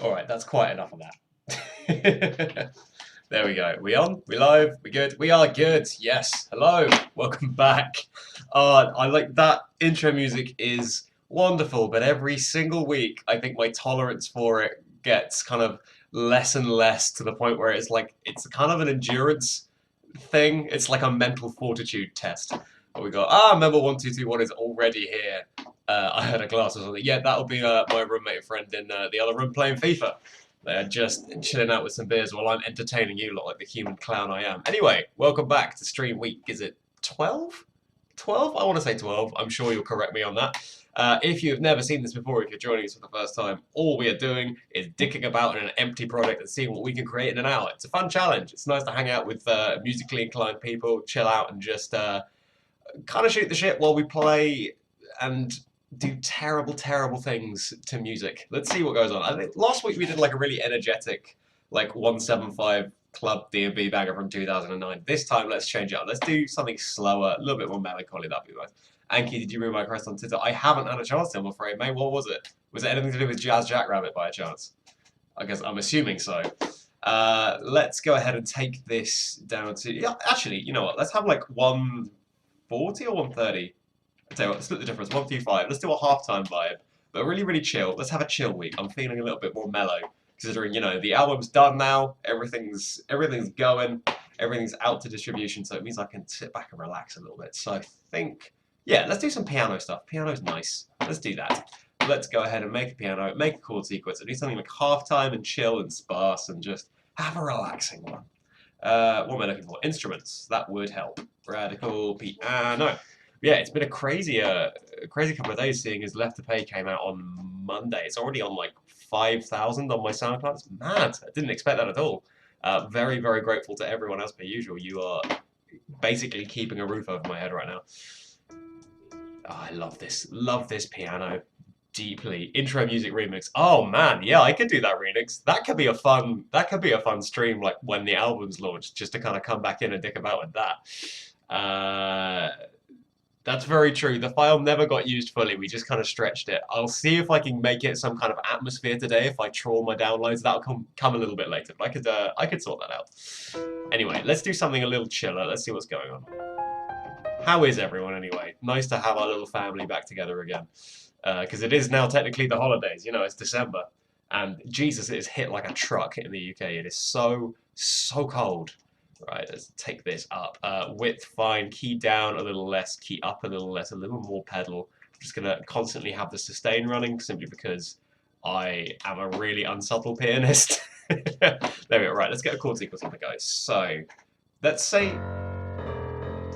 Alright, that's quite enough of that. There we go. We on? We live? We good? We are good. Yes. Hello. Welcome back. I like that intro music is wonderful, but every single week I think my tolerance for it gets kind of less and less to the point where it's like it's kind of an endurance thing. It's like a mental fortitude test. But we go, member 1221 is already here. I had a glass or something. Yeah, that'll be my roommate and friend in the other room playing FIFA. They're just chilling out with some beers while I'm entertaining you lot like the human clown I am. Anyway, welcome back to stream week. Is it 12? 12? I want to say 12. I'm sure you'll correct me on that. If you've never seen this before, if you're joining us for the first time, all we are doing is dicking about in an empty product and seeing what we can create in an hour. It's a fun challenge. It's nice to hang out with musically inclined people, chill out, and just kind of shoot the shit while we play and do terrible, terrible things to music. Let's see what goes on. I think last week we did like a really energetic, like 175 Club D&B banger from 2009. This time, let's change it up. Let's do something slower, a little bit more melancholy. That'd be nice. Anki, did you read my request on Twitter? I haven't had a chance to, I'm afraid, mate. What was it? Was it anything to do with Jazz Jackrabbit by a chance? I guess I'm assuming so. Let's go ahead and take this down to... Yeah, actually, you know what? Let's have like 140 or 130. I'll tell you what, let's split the difference. 125. Let's do a halftime vibe, but really, really chill. Let's have a chill week. I'm feeling a little bit more mellow, considering, you know, the album's done now. Everything's going. Everything's out to distribution, so it means I can sit back and relax a little bit. So I think, yeah, let's do some piano stuff. Piano's nice. Let's do that. Let's go ahead and make a piano, make a chord sequence, and do something like halftime and chill and sparse and just have a relaxing one. What am I looking for? Instruments. That would help. Radical piano. Yeah, it's been a crazy couple of days. Seeing as Left to Pay came out on Monday, it's already on like 5,000 on my SoundCloud. It's mad. I didn't expect that at all. Very, very grateful to everyone as per usual. You are basically keeping a roof over my head right now. Oh, I love this. Love this piano deeply. Intro music remix. Oh man, yeah, I could do that remix. That could be a fun. That could be a fun stream, like when the album's launched, just to kind of come back in and dick about with that. That's very true. The file never got used fully. We just kind of stretched it. I'll see if I can make it some kind of atmosphere today. If I trawl my downloads, that'll come a little bit later. But I could sort that out. Anyway, let's do something a little chiller. Let's see what's going on. How is everyone anyway? Nice to have our little family back together again. Because it is now technically the holidays. You know, it's December. And Jesus, it is hit like a truck in the UK. It is so, so cold. Right, let's take this up. Width, fine. Key down a little less. Key up a little less. A little more pedal. I'm just going to constantly have the sustain running simply because I am a really unsubtle pianist. There we go. Right, let's get a chord sequence on the go. So, let's say...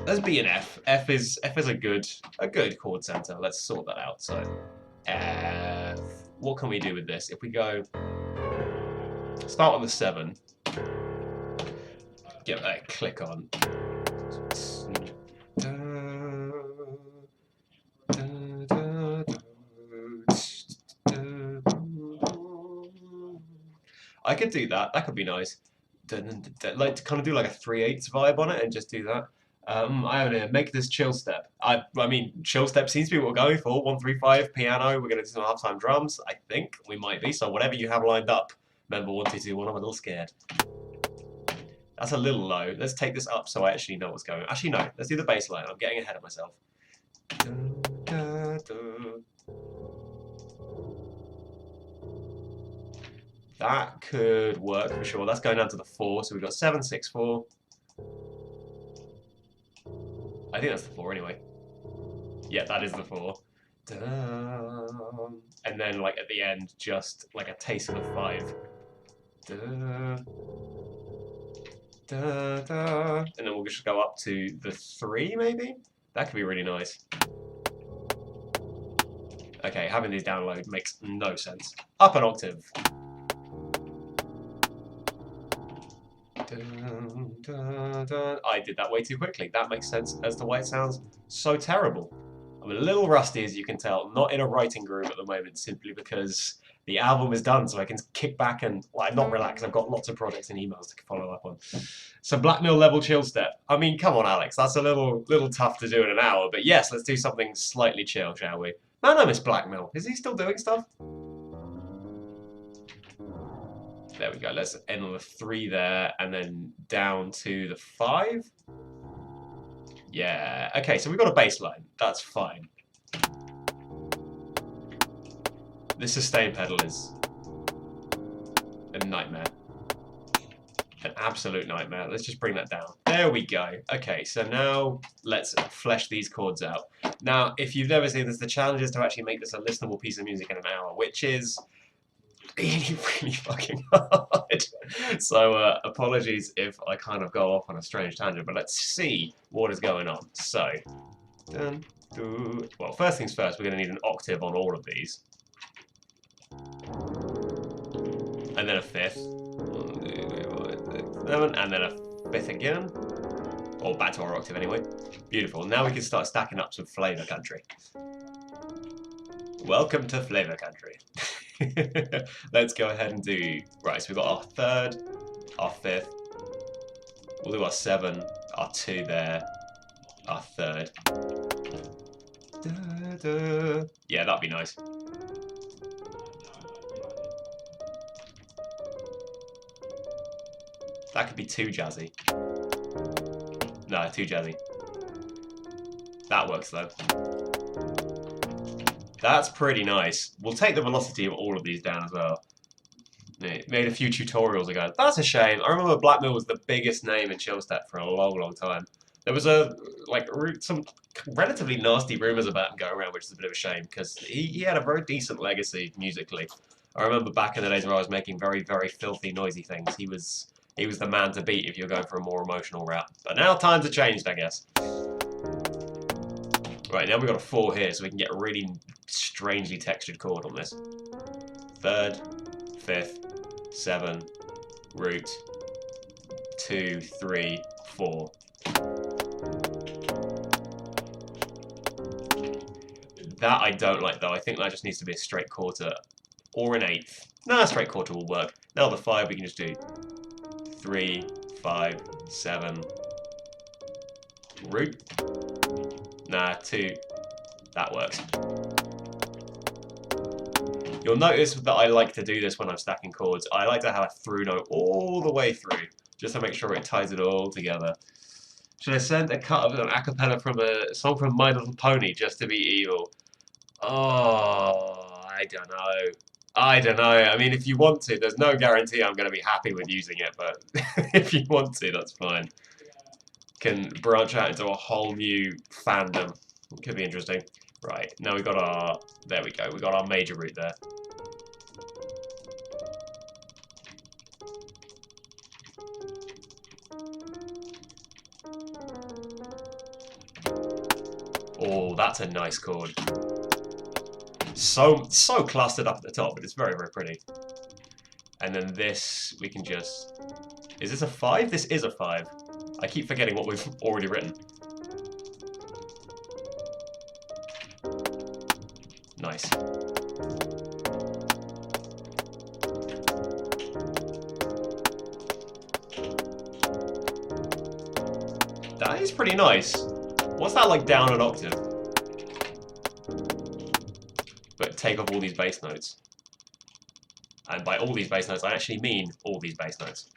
Let's be an F. F is a good chord center. Let's sort that out. So, F. What can we do with this? If we go... Start on the 7. Get that click on. I could do that. That could be nice. Like to kind of do like a 3/8 vibe on it and just do that. I have to make this chill step. I mean, chill step seems to be what we're going for. 135 piano. We're gonna do some halftime drums. I think we might be. So whatever you have lined up. Remember 1221. I'm a little scared. That's a little low. Let's take this up so I actually know what's going on. Actually, no. Let's do the bass line. I'm getting ahead of myself. That could work for sure. That's going down to the 4. So we've got 7, 6, 4. I think that's the 4 anyway. Yeah, that is the 4. And then, like, at the end, just like a taste of the 5. And then we'll just go up to the 3, maybe? That could be really nice. Okay, having these download makes no sense. Up an octave. I did that way too quickly. That makes sense as to why it sounds so terrible. I'm a little rusty, as you can tell. Not in a writing groove at the moment, simply because the album is done, so I can kick back and, well, not relax. I've got lots of projects and emails to follow up on. So Blackmill level chill step. I mean, come on, Alex. That's a little tough to do in an hour. But yes, let's do something slightly chill, shall we? Man, I miss Blackmill. Is he still doing stuff? There we go. Let's end on the 3 there, and then down to the 5. Yeah. Okay, so we've got a bass line. That's fine. This sustain pedal is a nightmare. An absolute nightmare. Let's just bring that down. There we go. Okay, so now let's flesh these chords out. Now, if you've never seen this, the challenge is to actually make this a listenable piece of music in an hour, which is really, really fucking hard. So apologies if I kind of go off on a strange tangent, but let's see what is going on. So, well, first things first, we're going to need an octave on all of these. And then a 5th. 1, 2, 3, 4, 5, 6, 7, and then a 5th again. Or back to our octave anyway. Beautiful. Now we can start stacking up some flavor country. Welcome to flavor country. Let's go ahead and do... Right, so we've got our 3rd, our 5th. We'll do our 7, our 2 there, our 3rd. Da, da. Yeah, that'd be nice. That could be too jazzy. No, too jazzy. That works though. That's pretty nice. We'll take the velocity of all of these down as well. Made a few tutorials ago. That's a shame. I remember Blackmill was the biggest name in chillstep for a long, long time. There was some relatively nasty rumours about him going around, which is a bit of a shame because he had a very decent legacy musically. I remember back in the days where I was making very, very filthy, noisy things. He was the man to beat if you're going for a more emotional route. But now times have changed, I guess. Right, now we've got a 4 here, so we can get a really strangely textured chord on this. 3rd, 5th, 7, root, 2, 3, 4. That I don't like though. I think that just needs to be a straight quarter or an 8th. Nah, a straight quarter will work. Now the 5 we can just do 3, 5, 7, root. Nah, 2. That works. You'll notice that I like to do this when I'm stacking chords. I like to have a through note all the way through, just to make sure it ties it all together. Should I send a cut of an acapella from a song from My Little Pony just to be evil? Oh, I don't know. I don't know. I mean, if you want to, there's no guarantee I'm going to be happy with using it, but if you want to, that's fine. Can branch out into a whole new fandom. It could be interesting. Right, now we've got our... There we go. We've got our major root there. Oh, that's a nice chord. So clustered up at the top, but it's very, very pretty. And then this, we can just... Is this a 5? This is a 5. I keep forgetting what we've already written. Nice. That is pretty nice. What's that like down an octave? But take off all these bass notes. And by all these bass notes, I actually mean all these bass notes.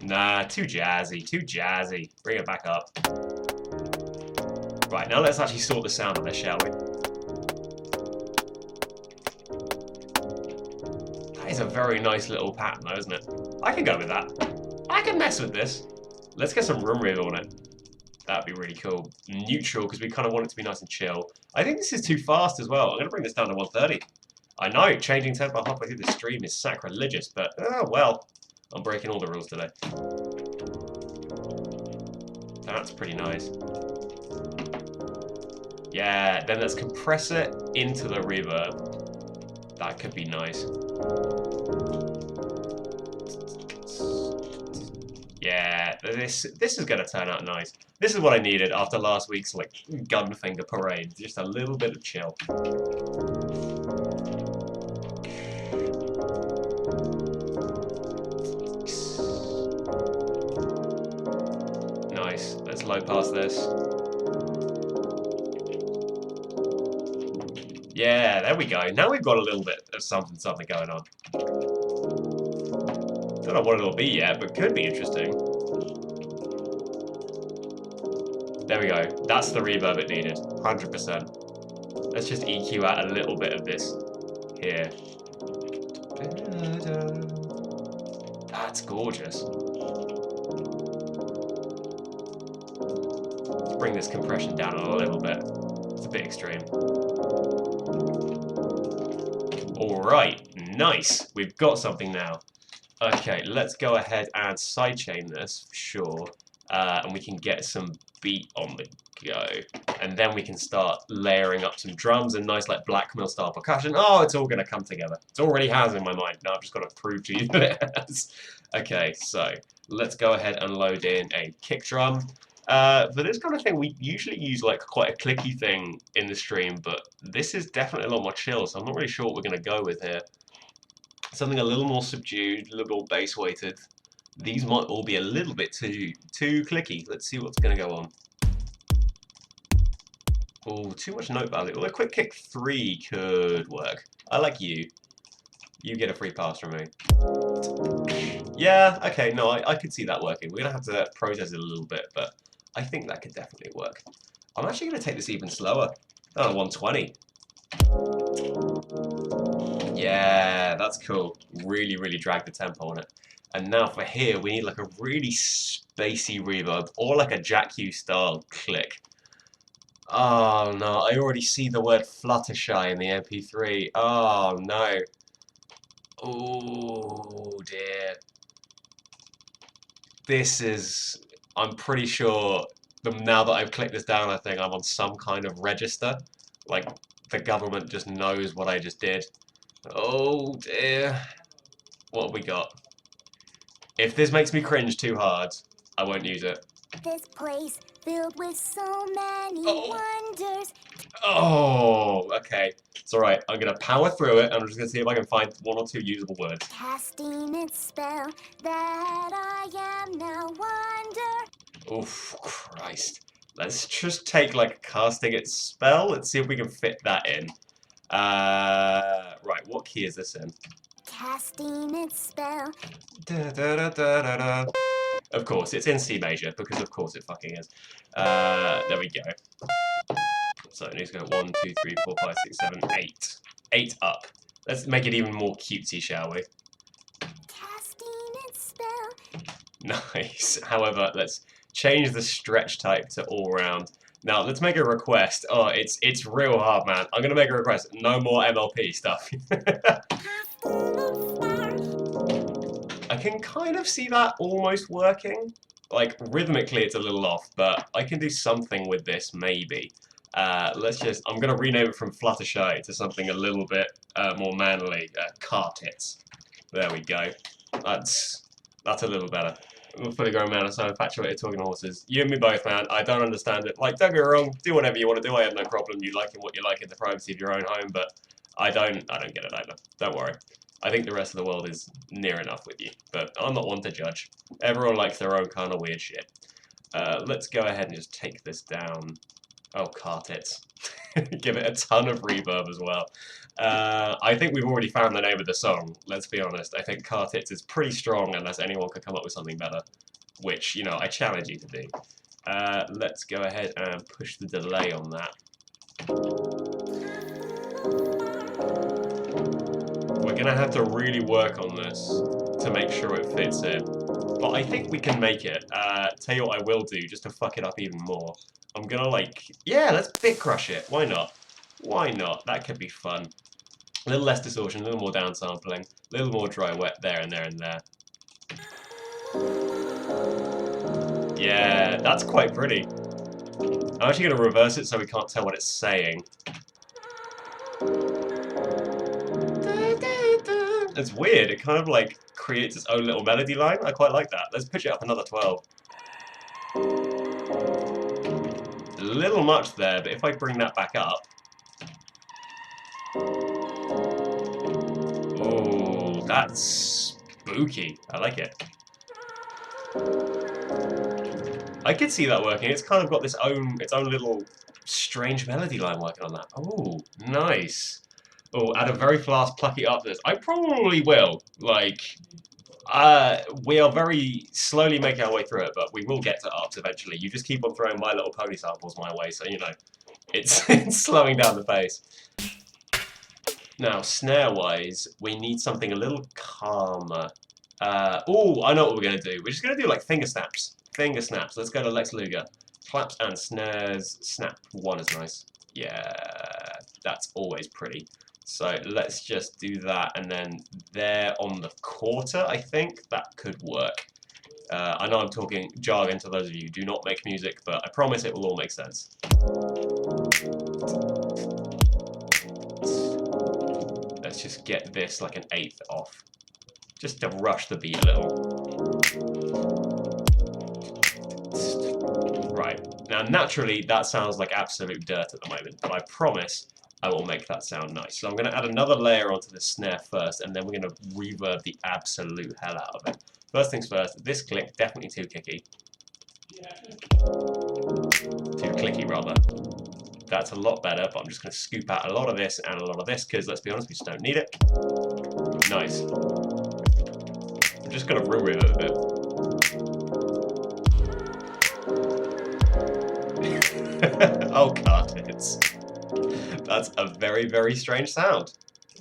Nah, too jazzy, too jazzy. Bring it back up. Right, now let's actually sort the sound of this, shall we? That is a very nice little pattern though, isn't it? I can go with that. I can mess with this. Let's get some room reverb on it. That'd be really cool. Neutral, because we kind of want it to be nice and chill. I think this is too fast as well. I'm going to bring this down to 130. I know, changing tempo halfway through the stream is sacrilegious, but oh well. I'm breaking all the rules today. That's pretty nice. Yeah, then let's compress it into the reverb. That could be nice. Yeah, this is going to turn out nice. This is what I needed after last week's like gunfinger parade. Just a little bit of chill. Nice. Let's low pass this. Yeah, there There we go. Now we've got a little bit of something going on. Don't know what it'll be yet, but could be interesting. There we go. That's the reverb it needed. 100%. Let's just EQ out a little bit of this here. That's gorgeous. Let's bring this compression down a little bit. It's a bit extreme. Alright, nice. We've got something now. Okay, let's go ahead and sidechain this, for sure. And we can get some beat on the go. And then we can start layering up some drums and nice like blackmail style percussion. Oh, it's all going to come together. It already has in my mind. Now I've just got to prove to you that it has. Okay, so let's go ahead and load in a kick drum. For this kind of thing, we usually use like quite a clicky thing in the stream, but this is definitely a lot more chill, so I'm not really sure what we're going to go with here. Something a little more subdued, a little more bass weighted. These might all be a little bit too clicky. Let's see what's going to go on. Oh, too much note value. Well, a quick kick 3 could work. I like you. You get a free pass from me. Yeah, okay, no, I could see that working. We're going to have to process it a little bit, but I think that could definitely work. I'm actually going to take this even slower. Oh, 120. Yeah, that's cool. Really, really drag the tempo on it. And now for here, we need like a really spacey reverb, or like a Jack U style click. Oh no, I already see the word Fluttershy in the MP3. Oh no. Oh dear. This is, I'm pretty sure, now that I've clicked this down, I think I'm on some kind of register. Like, the government just knows what I just did. Oh dear. What have we got? If this makes me cringe too hard, I won't use it. This place filled with so many wonders. Oh, okay. It's alright. I'm going to power through it, and I'm just going to see if I can find 1 or 2 usable words. Casting its spell that I am now wonder. Oof, Christ. Let's just take, like, casting its spell. Let's see if we can fit that in. Right, what key is this in? Casting its spell. Da, da, da, da, da, da. Of course, it's in C major, because of course it fucking is. There we go. So it needs to go 1, 2, 3, 4, 5, 6, 7, 8. 8 up. Let's make it even more cutesy, shall we? Casting its spell. Nice. However, let's change the stretch type to all round. Now, let's make a request. Oh, it's real hard, man. I'm gonna make a request. No more MLP stuff. I can kind of see that almost working. Like, rhythmically it's a little off, but I can do something with this, maybe. I'm gonna rename it from Fluttershy to something a little bit more manly. Car tits. There we go. That's a little better. I'm a fully grown man, I'm so infatuated talking to horses. You and me both, man. I don't understand it. Like, don't get me wrong, do whatever you want to do. I have no problem you liking what you like in the privacy of your own home, but I don't get it either. Don't worry. I think the rest of the world is near enough with you, but I'm not one to judge. Everyone likes their own kind of weird shit. Let's go ahead and just take this down. Oh, car tits. Give it a ton of reverb as well. I think we've already found the name of the song, let's be honest. I think car tits is pretty strong unless anyone could come up with something better, which, you know, I challenge you to do. Let's go ahead and push the delay on that. We're going to have to really work on this to make sure it fits in. But I think we can make it. Tell you what I will do, just to fuck it up even more. I'm going to, like, yeah, let's bit crush it. Why not? Why not? That could be fun. A little less distortion, a little more downsampling, a little more dry wet there and there and there. Yeah, that's quite pretty. I'm actually going to reverse it so we can't tell what it's saying. It's weird, it kind of like creates its own little melody line. I quite like that. Let's pitch it up another 12. A little much there, but if I bring that back up... Oh, that's spooky. I like it. I could see that working. It's kind of got its own little strange melody line working on that. Oh, nice. Oh, add a very fast plucky up this. I probably will. Like, we are very slowly making our way through it, but we will get to ups eventually. You just keep on throwing My Little Pony samples my way, so you know, it's, it's slowing down the pace. Now, snare-wise, we need something a little calmer. Oh, I know what we're going to do. We're just going to do like finger snaps. Finger snaps. Let's go to Lex Luger. Claps and snares. Snap 1 is nice. Yeah, that's always pretty. So let's just do that, and then there on the quarter, I think, that could work. I know I'm talking jargon to those of you who do not make music, but I promise it will all make sense. Let's just get this like an 1/8 off, just to rush the beat a little. Right, now naturally that sounds like absolute dirt at the moment, but I promise I will make that sound nice. So I'm going to add another layer onto the snare first, and then we're going to reverb the absolute hell out of it. First things first, this click, definitely too kicky. Too clicky rather. That's a lot better, but I'm just going to scoop out a lot of this and a lot of this, because let's be honest, we just don't need it. Nice. I'm just going to reverb it a bit. Oh god, that's a very, very strange sound.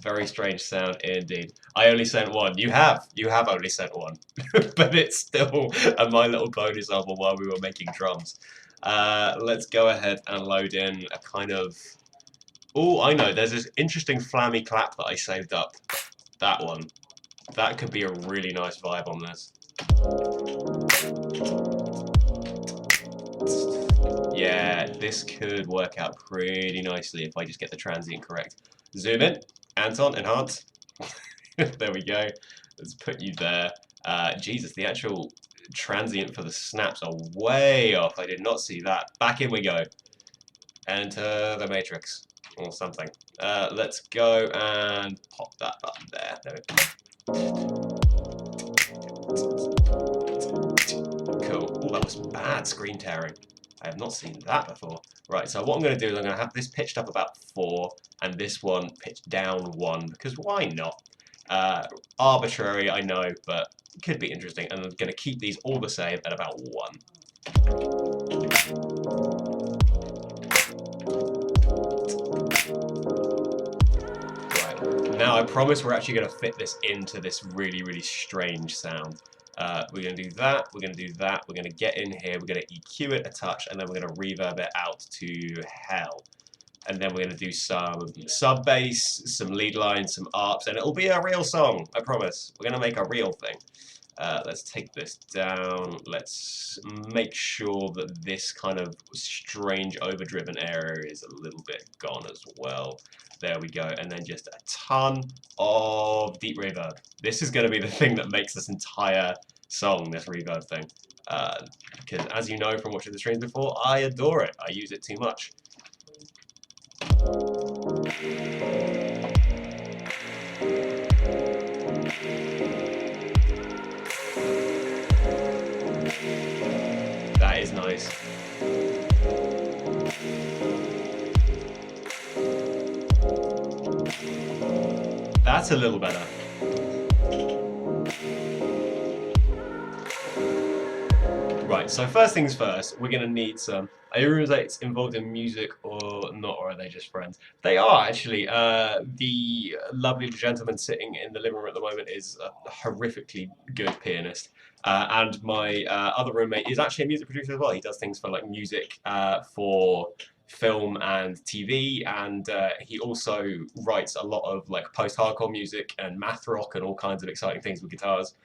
Very strange sound indeed. I only sent one. You have only sent one. But it's still a My Little Pony sample while we were making drums. Let's go ahead and load in a kind of... Oh, I know, there's this interesting flammy clap that I saved up. That one. That could be a really nice vibe on this. Yeah, this could work out pretty nicely if I just get the transient correct. Zoom in. Anton, enhance. There we go. Let's put you there. Jesus, the actual transient for the snaps are way off. I did not see that. Back in we go. Enter the matrix. Or something. Let's go and pop that button there. There we go. Cool. Oh, that was bad screen tearing. I have not seen that before. Right, so what I'm going to do is I'm going to have this pitched up about 4 and this one pitched down 1, because why not? Arbitrary, I know, but it could be interesting. And I'm going to keep these all the same at about 1. Right, now I promise we're actually going to fit this into this really, really strange sound. We're going to do that, we're going to do that, we're going to get in here, we're going to EQ it a touch, and then we're going to reverb it out to hell. And then we're going to do some sub-bass, some lead lines, some arps, and it'll be a real song, I promise. We're going to make a real thing. Let's take this down. Let's make sure that this kind of strange overdriven area is a little bit gone as well. There we go. And then just a ton of deep reverb. This is going to be the thing that makes this entire song, this reverb thing. Because as you know from watching the streams before, I adore it. I use it too much. That is nice. That's a little better. Right, so first things first, we're going to need some... Are your roommates involved in music or not, or are they just friends? They are, actually. The lovely gentleman sitting in the living room at the moment is a horrifically good pianist. And my other roommate is actually a music producer as well. He does things for like music for film and TV, and he also writes a lot of like post-hardcore music and math rock and all kinds of exciting things with guitars.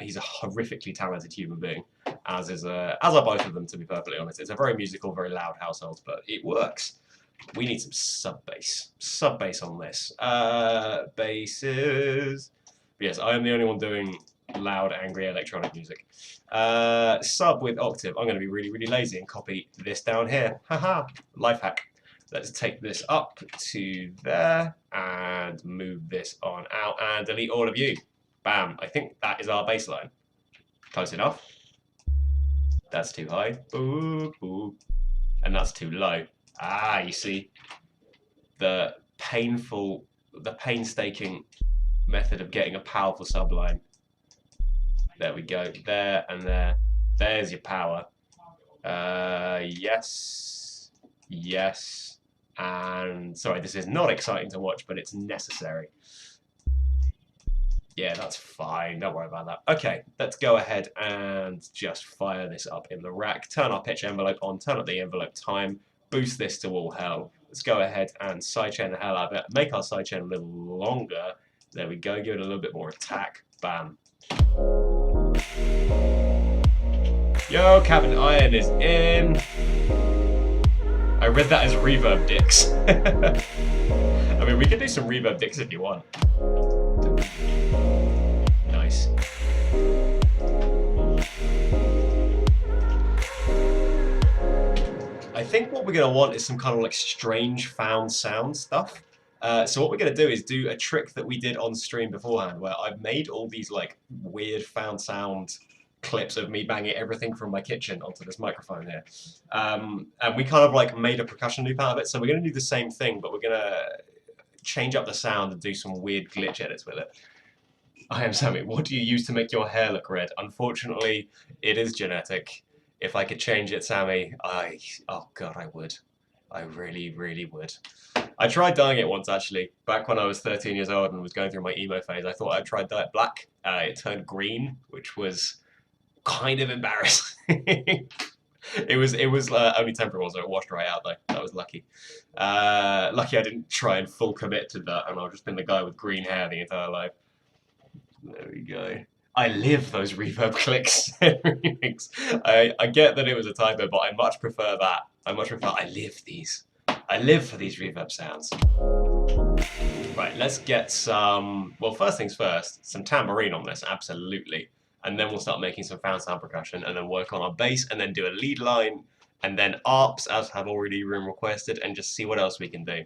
He's a horrifically talented human being, as are both of them, to be perfectly honest. It's a very musical, very loud household, but it works. We need some sub-bass on this. Basses. Yes, I am the only one doing loud, angry electronic music. Sub with octave. I'm going to be really, really lazy and copy this down here. Haha, life hack. Let's take this up to there and move this on out and delete all of you. Bam, I think that is our bass line. Close enough. That's too high. Boop, boop. And that's too low. Ah, you see, the painful the painstaking method of getting a powerful subline. There we go. There and there. There's your power. Yes. Yes. And sorry, this is not exciting to watch, but it's necessary. Yeah, that's fine. Don't worry about that. Okay, let's go ahead and just fire this up in the rack. Turn our pitch envelope on. Turn up the envelope time. Boost this to all hell. Let's go ahead and sidechain the hell out of it. Make our sidechain a little longer. There we go. Give it a little bit more attack. Bam. Yo, Captain Iron is in. I read that as reverb dicks. I mean, we can do some reverb dicks if you want. Nice. I think what we're going to want is some kind of like strange found sound stuff. So what we're going to do is do a trick that we did on stream beforehand, where I've made all these like weird found sound clips of me banging everything from my kitchen onto this microphone here. And we kind of like made a percussion loop out of it. So we're going to do the same thing, but we're going to change up the sound and do some weird glitch edits with it. I am Sammy. What do you use to make your hair look red? Unfortunately, it is genetic. If I could change it, Sammy, oh god, I would. I really, really would. I tried dyeing it once, actually. Back when I was 13 years old and was going through my emo phase, I thought I'd try dye it black. It turned green, which was kind of embarrassing. It was only temporary, so it washed right out though. That was lucky. Lucky I didn't try and full commit to that, and I've just been the guy with green hair the entire life. There we go. I live those reverb clicks. I get that it was a typo, but I much prefer that. I much prefer I live these. I live for these reverb sounds. Right, let's get some, well, first things first, some tambourine on this, absolutely. And then we'll start making some found sound percussion, and then work on our bass, and then do a lead line, and then arps, as have already been requested, and just see what else we can do.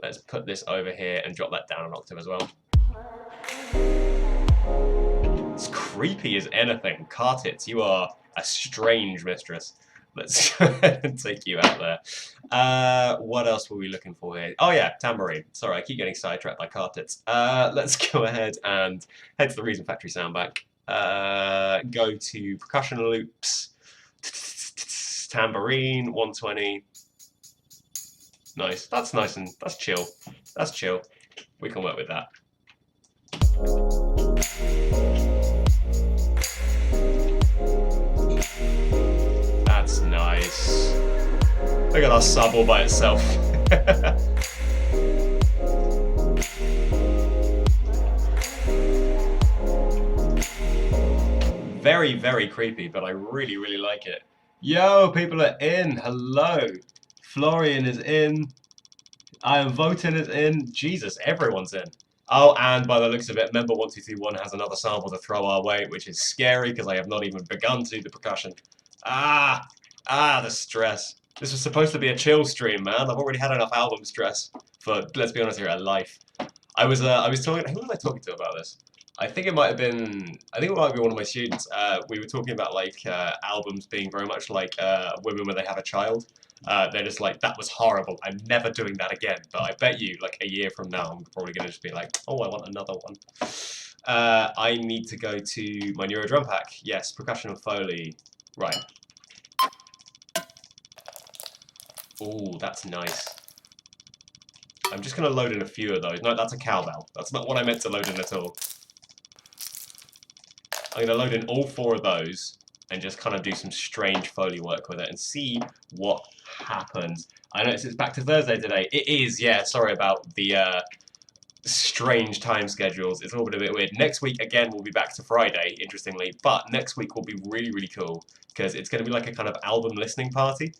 Let's put this over here and drop that down an octave as well. It's creepy as anything. Cartits, you are a strange mistress. Let's go ahead and take you out there. What else were we looking for here? Oh yeah, tambourine. Sorry, I keep getting sidetracked by cartits. Let's go ahead and head to the Reason Factory soundbank. Go to percussion loops. Tambourine, 120. Nice. That's nice and that's chill. That's chill. We can work with that. That's nice. Look at that sub all by itself. Very, very creepy, but I really, really like it. Yo, people are in. Hello. Florian is in. I am voting is in. Jesus, everyone's in. Oh, and by the looks of it, member 1221 has another sample to throw our way, which is scary because I have not even begun to do the percussion. The stress. This was supposed to be a chill stream, man. I've already had enough album stress for, let's be honest here, a life. I was talking, who was I talking to about this? I think it might be one of my students. We were talking about like albums being very much like women when they have a child. They're just like, that was horrible. I'm never doing that again. But I bet you, like a year from now, I'm probably going to just be like, oh, I want another one. I need to go to my Neuro drum pack. Yes, percussion and Foley. Right. Ooh, that's nice. I'm just going to load in a few of those. No, that's a cowbell. That's not what I meant to load in at all. I'm going to load in all 4 of those and just kind of do some strange Foley work with it and see what happens. I noticed it's back to Thursday today. It is, yeah, sorry about the strange time schedules. It's all been a bit weird. Next week, again, we'll be back to Friday, interestingly, but next week will be really, really cool because it's going to be like a kind of album listening party.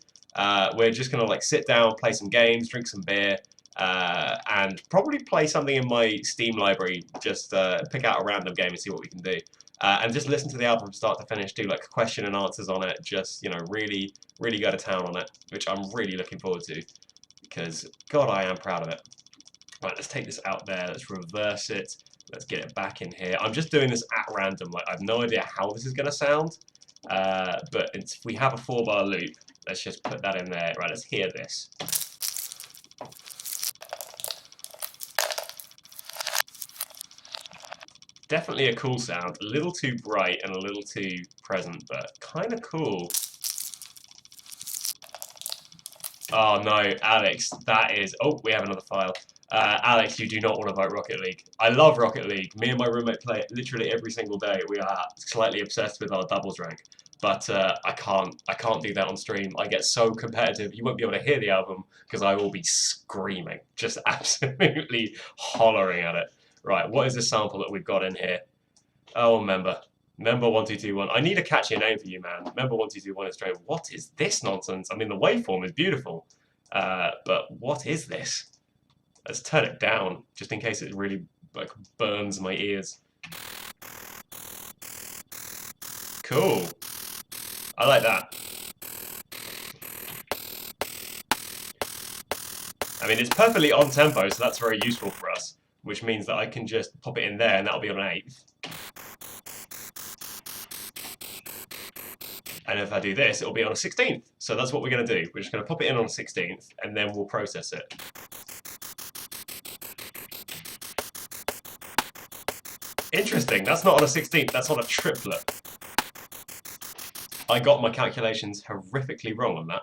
We're just going to like sit down, play some games, drink some beer, and probably play something in my Steam library, just pick out a random game and see what we can do. And just listen to the album from start to finish, do like question and answers on it, just, you know, really, really go to town on it, which I'm really looking forward to, because, God, I am proud of it. Right, let's take this out there, let's reverse it, let's get it back in here. I'm just doing this at random, like, I have no idea how this is going to sound, but if we have a 4-bar loop, let's just put that in there. Right, let's hear this. Definitely a cool sound. A little too bright and a little too present, but kind of cool. Oh no, Alex, that is... Oh, we have another file. Alex, you do not want to vote Rocket League. I love Rocket League. Me and my roommate play it literally every single day. We are slightly obsessed with our doubles rank. But I can't do that on stream. I get so competitive. You won't be able to hear the album because I will be screaming, just absolutely hollering at it. Right, what is this sample that we've got in here? Oh, member 1221. I need a catchy name for you, man. Member 1221 is straight. What is this nonsense? I mean, the waveform is beautiful, but what is this? Let's turn it down, just in case it really like burns my ears. Cool. I like that. I mean, it's perfectly on tempo, so that's very useful for us, which means that I can just pop it in there, and that'll be on an 8th. And if I do this, it'll be on a 16th. So that's what we're going to do. We're just going to pop it in on a 16th, and then we'll process it. Interesting, that's not on a 16th, that's on a triplet. I got my calculations horrifically wrong on that.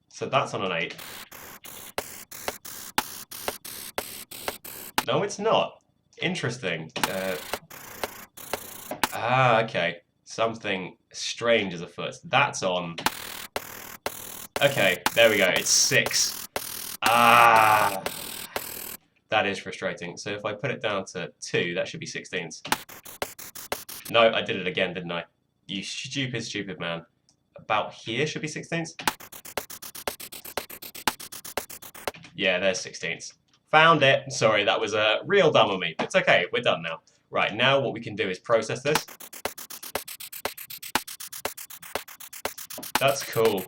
So that's on an 8. No, it's not. Interesting. Okay. Something strange is afoot. That's on... Okay, there we go. It's 6. That is frustrating. So if I put it down to 2, that should be 16ths. No, I did it again, didn't I? You stupid, stupid man. About here should be 16ths. Yeah, there's 16ths. Found it. Sorry, that was real dumb of me. It's okay, we're done now. Right, now what we can do is process this. That's cool.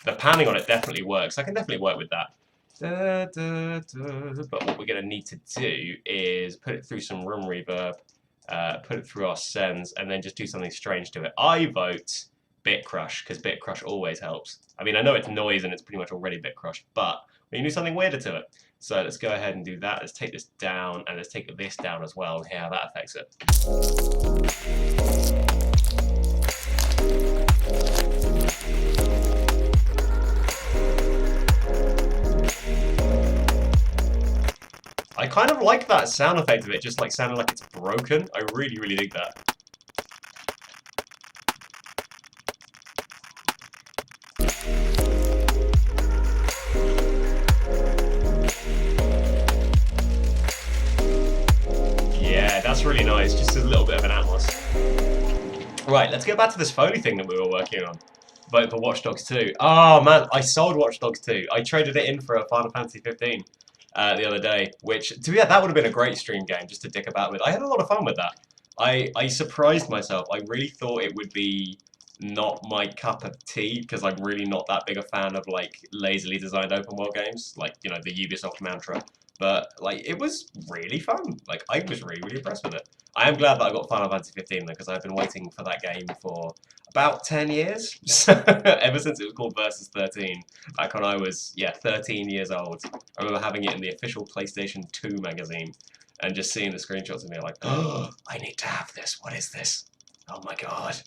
The panning on it definitely works. I can definitely work with that. But what we're going to need to do is put it through some room reverb, put it through our sends, and then just do something strange to it. I vote bit crush, because bit crush always helps. I mean, I know it's noise and it's pretty much already bit crush, but we can do something weirder to it. So let's go ahead and do that. Let's take this down, and let's take this down as well, and hear how that affects it. I kind of like that sound effect of it, just like sounding like it's broken. I really, really dig that. Yeah, that's really nice. Just a little bit of an atmos. Right, let's get back to this Foley thing that we were working on. Vote for Watch Dogs 2. Oh man, I sold Watch Dogs 2. I traded it in for a Final Fantasy 15 the other day, which, to be honest, that would have been a great stream game just to dick about with. I had a lot of fun with that. I surprised myself. I really thought it would be not my cup of tea, because I'm really not that big a fan of like lazily designed open world games, like, you know, the Ubisoft mantra. But like, it was really fun. Like, I was really, really impressed with it. I am glad that I got Final Fantasy 15 though, because I've been waiting for that game for about 10 years. Ever since it was called Versus 13, back when I was, yeah, 13 years old. I remember having it in the official PlayStation 2 magazine and just seeing the screenshots of me like, oh, I need to have this. What is this? Oh my god.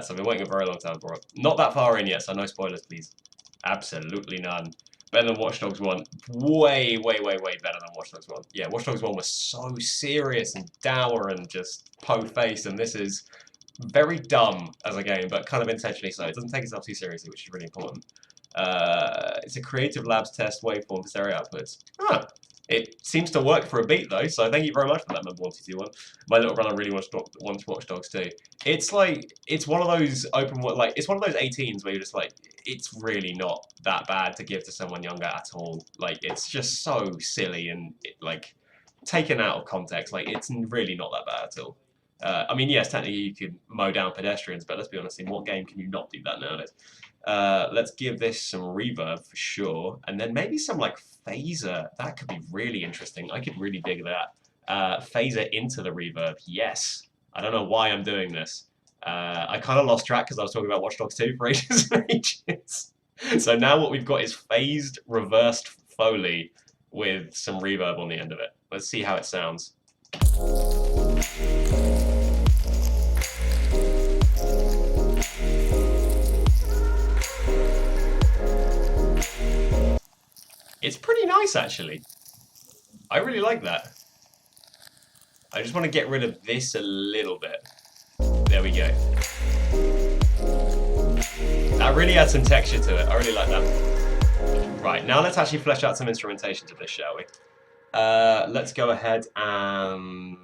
So I've been waiting a very long time for it. Not that far in yet, so no spoilers, please. Absolutely none. Better than Watch Dogs 1. Way, way, way, way better than Watch Dogs 1. Yeah, Watch Dogs 1 was so serious and dour and just po-faced, and this is very dumb as a game, but kind of intentionally so. It doesn't take itself too seriously, which is really important. It's a Creative Labs test waveform for stereo outputs. Huh. It seems to work for a beat though, so thank you very much for that, member 1221. My little brother really wants Watch Dogs too. It's like, it's one of those open, like, it's one of those 18s where you're just like, it's really not that bad to give to someone younger at all. Like, it's just so silly and, like, taken out of context. Like, it's really not that bad at all. I mean, yes, technically you could mow down pedestrians, but let's be honest, in what game can you not do that nowadays? Let's give this some reverb for sure, and then maybe some, like, phaser. That could be really interesting. I could really dig that. Phaser into the reverb, yes. I don't know why I'm doing this. I kind of lost track because I was talking about Watch Dogs 2 for ages and ages. So now what we've got is phased reversed Foley with some reverb on the end of it. Let's see how it sounds. It's pretty nice, actually. I really like that. I just want to get rid of this a little bit. There we go. That really adds some texture to it. I really like that. Right, now let's actually flesh out some instrumentation to this, shall we? Let's go ahead and...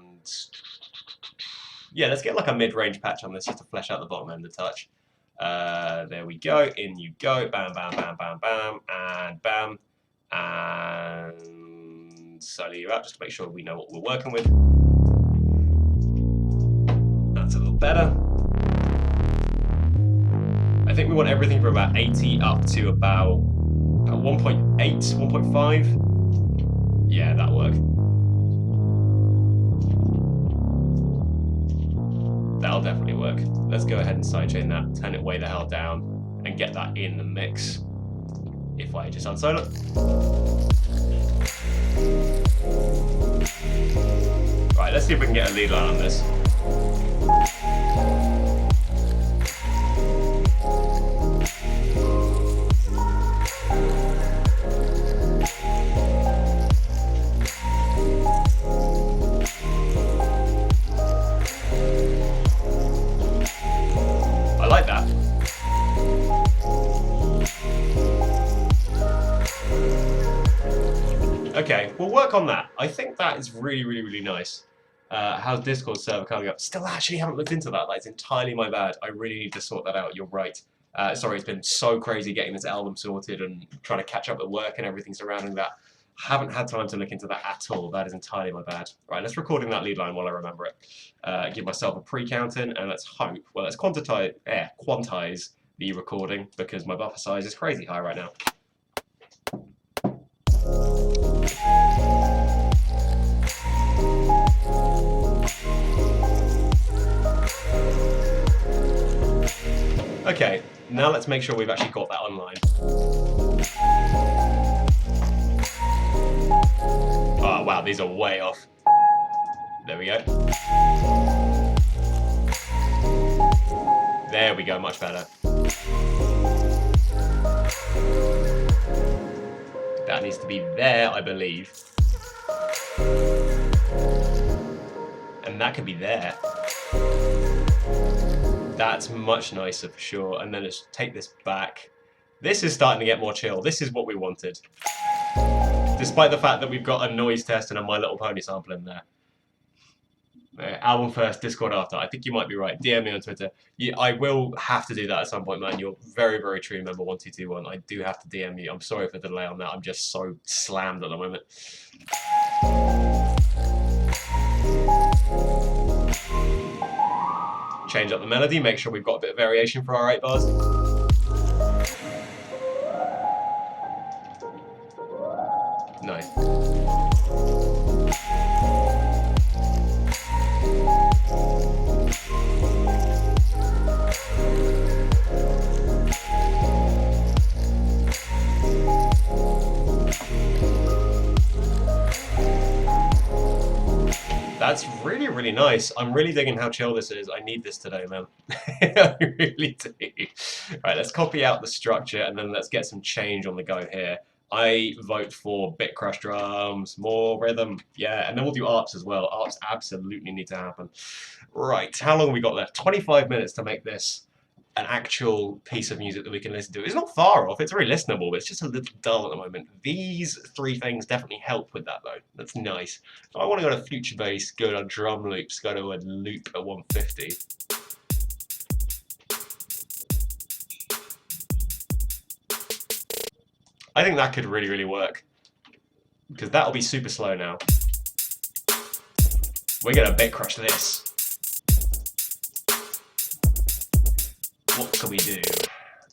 yeah, let's get like a mid-range patch on this just to flesh out the bottom end a touch. There we go. In you go. Bam, bam, bam, bam, bam, and bam. And solo you out just to make sure we know what we're working with. That's a little better. I think we want everything from about 80 up to about 1.8, 1.5. Yeah, that'll work. That'll definitely work. Let's go ahead and sidechain that, turn it way the hell down, and get that in the mix. If I just unsolo it. Right, let's see if we can get a lead line on this. I like that. Okay, we'll work on that. I think that is really, really, really nice. How's Discord server coming up? Still actually haven't looked into that. That's entirely my bad. I really need to sort that out. You're right. Sorry, it's been so crazy getting this album sorted and trying to catch up at work and everything surrounding that. Haven't had time to look into that at all. That is entirely my bad. Right, let's record in that lead line while I remember it. Give myself a pre-count in, and let's hope, well, let's quantize the recording because my buffer size is crazy high right now. Okay, now let's make sure we've actually got that online. Oh wow, these are way off. There we go. There we go, much better. That needs to be there, I believe. And that could be there. That's much nicer for sure. And then let's take this back. This is starting to get more chill. This is what we wanted. Despite the fact that we've got a noise test and a My Little Pony sample in there. Album first, Discord after. I think you might be right. DM me on Twitter. I will have to do that at some point, man. You're very, very true, member 1221. I do have to DM you. I'm sorry for the delay on that. I'm just so slammed at the moment. Change up the melody, make sure we've got a bit of variation for our 8 bars. Nice. That's really, really nice. I'm really digging how chill this is. I need this today, man. I really do. Right, let's copy out the structure and then let's get some change on the go here. I vote for bit crush drums, more rhythm, yeah, and then we'll do arps as well. Arps absolutely need to happen. Right, how long have we got left? 25 minutes to make this an actual piece of music that we can listen to. It's not far off, it's very listenable, but it's just a little dull at the moment. These 3 things definitely help with that though. That's nice. So I want to go to future bass, go to drum loops, go to a loop at 150. I think that could really, really work. Because that'll be super slow now. We're going to bit crush this. What can we do?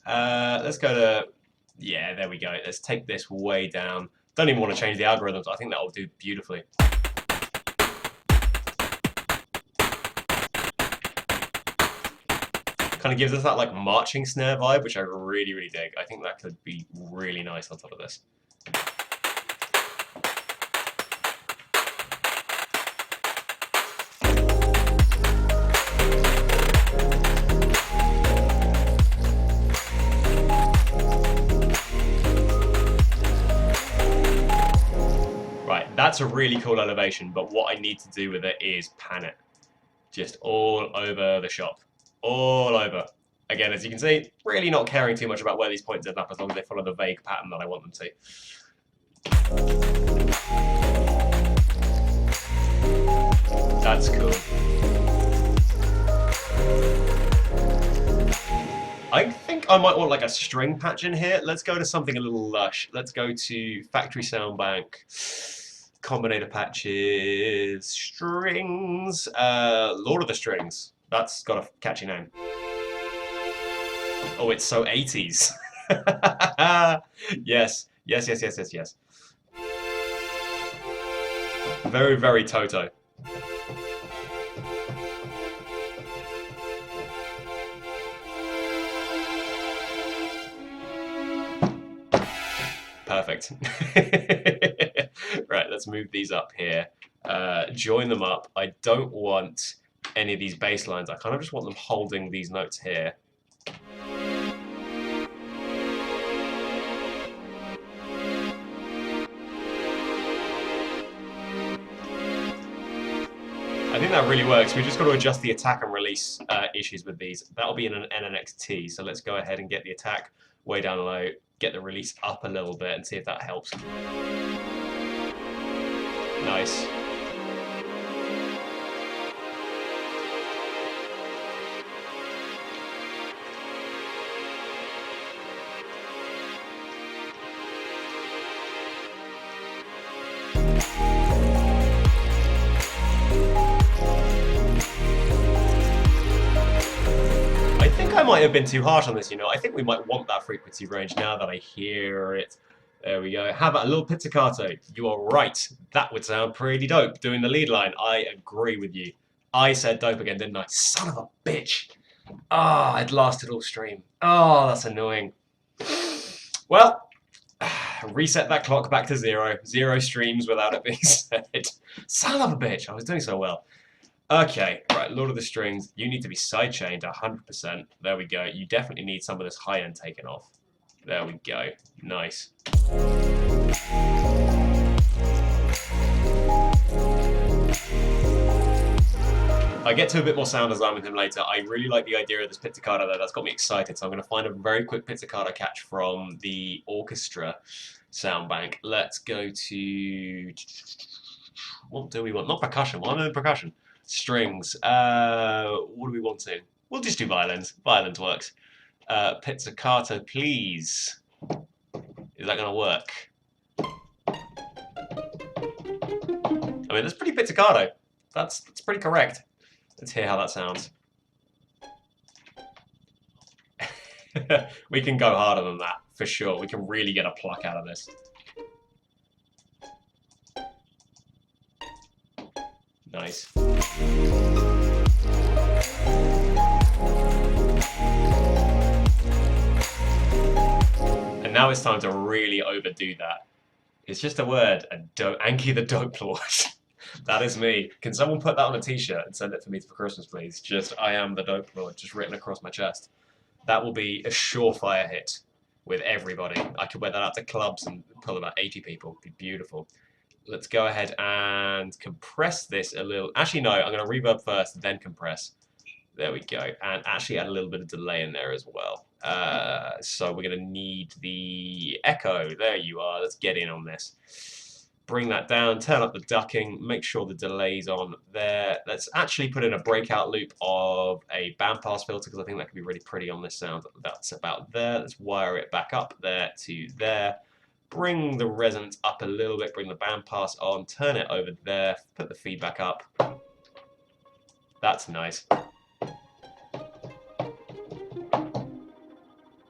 Let's go to... yeah, there we go. Let's take this way down. Don't even want to change the algorithms. I think that will do beautifully. Kind of gives us that like marching snare vibe, which I really, really dig. I think that could be really nice on top of this. a really cool elevation, but what I need to do with it is pan it. Just all over the shop. All over. Again, as you can see, really not caring too much about where these points end up as long as they follow the vague pattern that I want them to. That's cool. I think I might want like a string patch in here. Let's go to something a little lush. Let's go to Factory Sound Bank. Combinator patches, strings, Lord of the Strings. That's got a catchy name. Oh, it's so 80s. Yes, yes, yes, yes, yes, yes. Very, very Toto. Perfect. Right, let's move these up here. Join them up. I don't want any of these bass lines. I kind of just want them holding these notes here. I think that really works. We've just got to adjust the attack and release issues with these. That'll be in an NNXT. So let's go ahead and get the attack way down low, get the release up a little bit and see if that helps. Nice. I might have been too harsh on this, you know. I think we might want that frequency range now that I hear it. There we go. How about a little pizzicato? You are right. That would sound pretty dope. Doing the lead line. I agree with you. I said dope again, didn't I? Son of a bitch. Ah, I'd lasted all stream. Oh, that's annoying. Well, reset that clock back to 0. 0 streams without it being said. Son of a bitch. I was doing so well. Okay, right, Lord of the Strings, you need to be sidechained 100%. There we go. You definitely need some of this high end taken off. There we go. Nice. I get to a bit more sound design with him later. I really like the idea of this pizzicato though. That's got me excited. So I'm going to find a very quick pizzicato catch from the orchestra sound bank. Let's go to... What do we want? Not percussion. What am I in percussion? Strings. What do we want to? We'll just do violins. Violins works. Pizzicato, please. Is that going to work? I mean, that's pretty pizzicato. That's pretty correct. Let's hear how that sounds. We can go harder than that, for sure. We can really get a pluck out of this. Nice. And now it's time to really overdo that. It's just a word, Anki the Dope Lord. That is me. Can someone put that on a t-shirt and send it to me for Christmas, please? Just, I am the Dope Lord, just written across my chest. That will be a surefire hit with everybody. I could wear that out to clubs and pull about 80 people. It'd be beautiful. Let's go ahead and compress this a little. Actually, no, I'm going to reverb first, then compress. There we go. And actually add a little bit of delay in there as well. So we're going to need the echo. There you are. Let's get in on this. Bring that down, turn up the ducking, make sure the delay's on there. Let's actually put in a breakout loop of a bandpass filter because I think that could be really pretty on this sound. That's about there. Let's wire it back up there to there. Bring the resonance up a little bit, bring the bandpass on, turn it over there, put the feedback up. That's nice.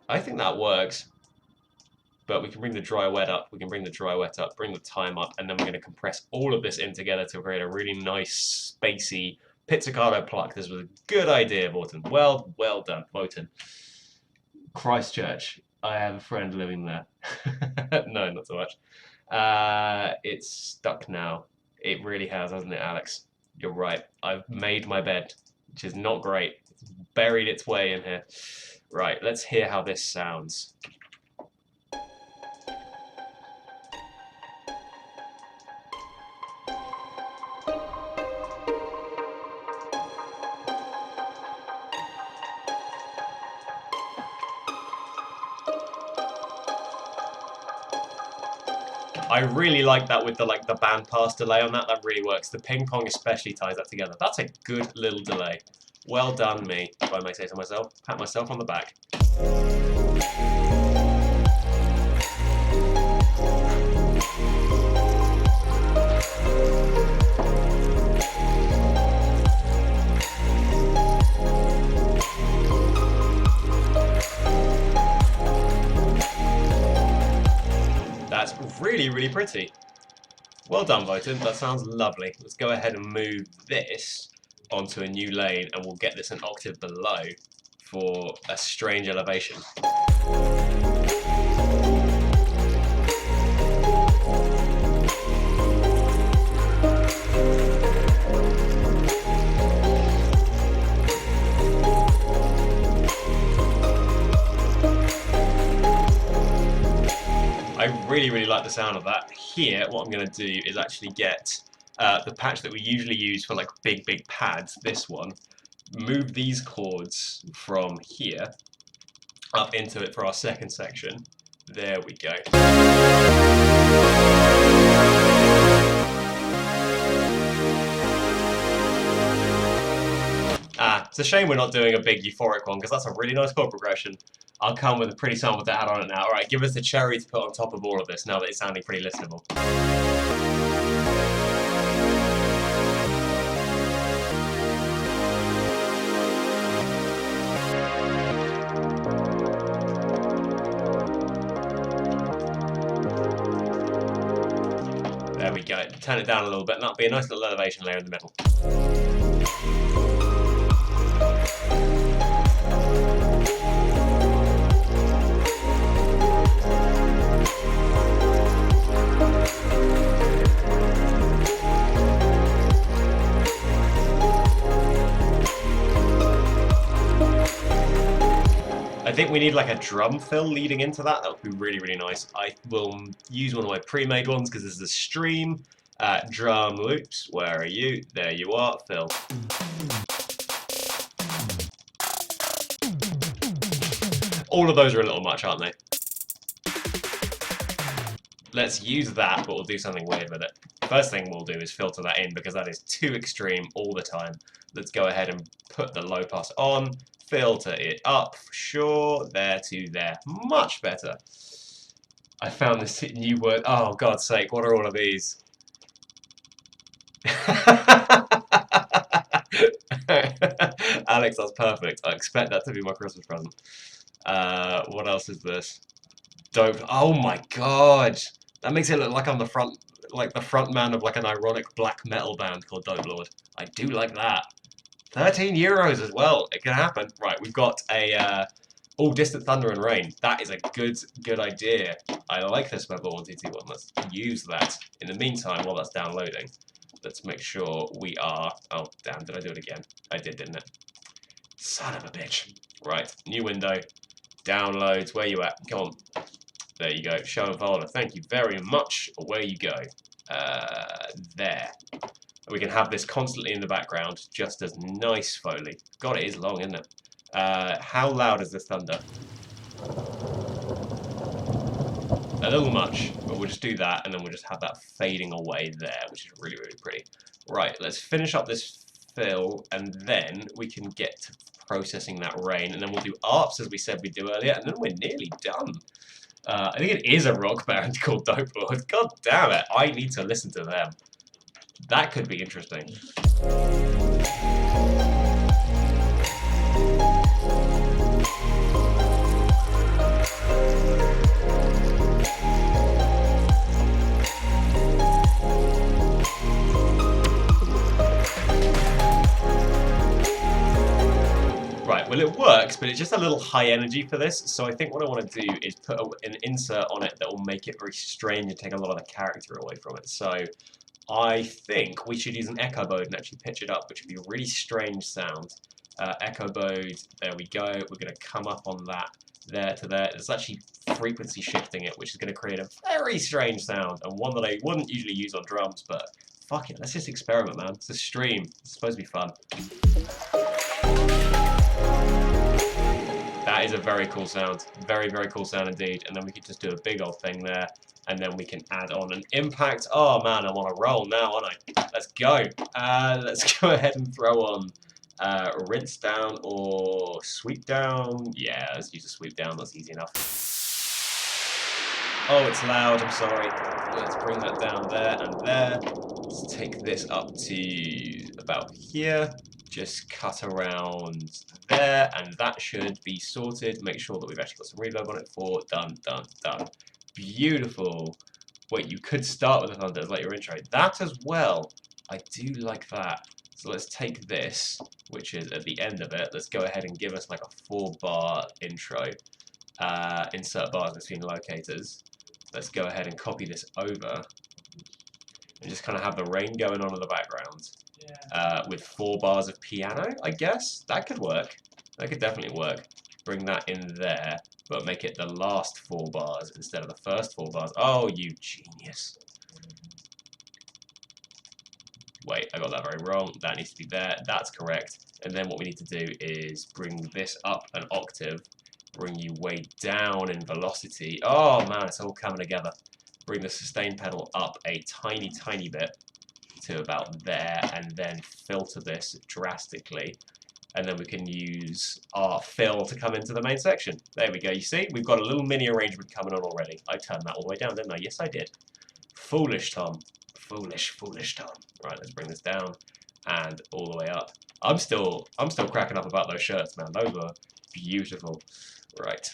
I think that works. But we can bring the dry wet up, we can bring the dry wet up, bring the time up, and then we're going to compress all of this in together to create a really nice, spacey pizzicato pluck. This was a good idea, Vorton. Well done, Vorton. Christchurch. I have a friend living there. No, not so much. It's stuck now. It really has, hasn't it, Alex? You're right. I've made my bed, which is not great. It's buried its way in here. Right, let's hear how this sounds. I really like that with the the band pass delay on that. That really works. The ping pong especially ties that together. That's a good little delay. Well done, me, if I may say so myself. Pat myself on the back. That's really, really pretty. Well done, Votan. That sounds lovely. Let's go ahead and move this onto a new lane, and we'll get this an octave below for a strange elevation. I really, really like the sound of that. Here, what I'm going to do is actually get the patch that we usually use for like big pads, this one, move these chords from here up into it for our second section. There we go. It's a shame we're not doing a big euphoric one, because that's a really nice chord progression. I'll come with a pretty sample to add on it now. Alright, give us the cherry to put on top of all of this, now that it's sounding pretty listenable. There we go. Turn it down a little bit, and that'll be a nice little elevation layer in the middle. I think we need like a drum fill leading into that. That would be really, really nice. I will use one of my pre-made ones because this is a stream. Drum loops, where are you? There you are, fill. All of those are a little much, aren't they? Let's use that, but we'll do something weird with it. First thing we'll do is filter that in, because that is too extreme all the time. Let's go ahead and put the low pass on. Filter it up for sure. There to there. Much better. I found this new word. Oh, God's sake, what are all of these? Alex, that's perfect. I expect that to be my Christmas present. What else is this? Dope. Oh my God. That makes it look like I'm the front man of like an ironic black metal band called Dope Lord. I do like that. 13 euros as well. It can happen. Right, we've got a Distant Thunder and Rain. That is a good idea. I like this Mobile 122 one. Let's use that. In the meantime, while that's downloading, let's make sure we are. Oh damn! Did I do it again? I did, didn't it? Son of a bitch. Right, new window. Downloads. Where you at? Come on. There you go. Show and folder. Thank you very much. Away you go. There. We can have this constantly in the background, just as nice Foley. God, it is long, isn't it? How loud is this thunder? A little much, but we'll just do that, and then we'll just have that fading away there, which is really, really pretty. Right, let's finish up this fill, and then we can get to processing that rain, and then we'll do ARPs as we said we'd do earlier, and then we're nearly done. I think it is a rock band called Dope Lord. God damn it, I need to listen to them. That could be interesting. Right, well it works, but it's just a little high energy for this, so I think what I want to do is put an insert on it that will make it very strange and take a lot of the character away from it. So I think we should use an echo mode and actually pitch it up, which would be a really strange sound. Echo mode, there we go. We're going to come up on that there to there. It's actually frequency shifting it, which is going to create a very strange sound, and one that I wouldn't usually use on drums, but fuck it, let's just experiment, man. It's a stream. It's supposed to be fun. That is a very cool sound. Very, very cool sound indeed. And then we could just do a big old thing there. And then we can add on an impact. Oh man, I'm on a roll now, aren't I? Let's go. Let's go ahead and throw on rinse down or sweep down. Yeah, let's use a sweep down. That's easy enough. Oh, it's loud. I'm sorry. Let's bring that down there and there. Let's take this up to about here. Just cut around there, and that should be sorted. Make sure that we've actually got some reverb on it for done, done, done. Beautiful. Wait, you could start with the thunder as like your intro. That as well. I do like that. So let's take this, which is at the end of it. Let's go ahead and give us like a 4-bar intro. Insert bars between locators. Let's go ahead and copy this over. And just kind of have the rain going on in the background. With 4 bars of piano, I guess. That could work. That could definitely work. Bring that in there, but make it the last 4 bars instead of the first 4 bars. Oh, you genius. Wait, I got that very wrong. That needs to be there. That's correct. And then what we need to do is bring this up an octave. Bring you way down in velocity. Oh man, it's all coming together. Bring the sustain pedal up a tiny, tiny bit to about there, and then filter this drastically. And then we can use our fill to come into the main section. There we go. You see, we've got a little mini arrangement coming on already. I turned that all the way down, didn't I? Yes, I did. Foolish Tom. Foolish, foolish Tom. Right, let's bring this down and all the way up. I'm still cracking up about those shirts, man. Those were beautiful. Right.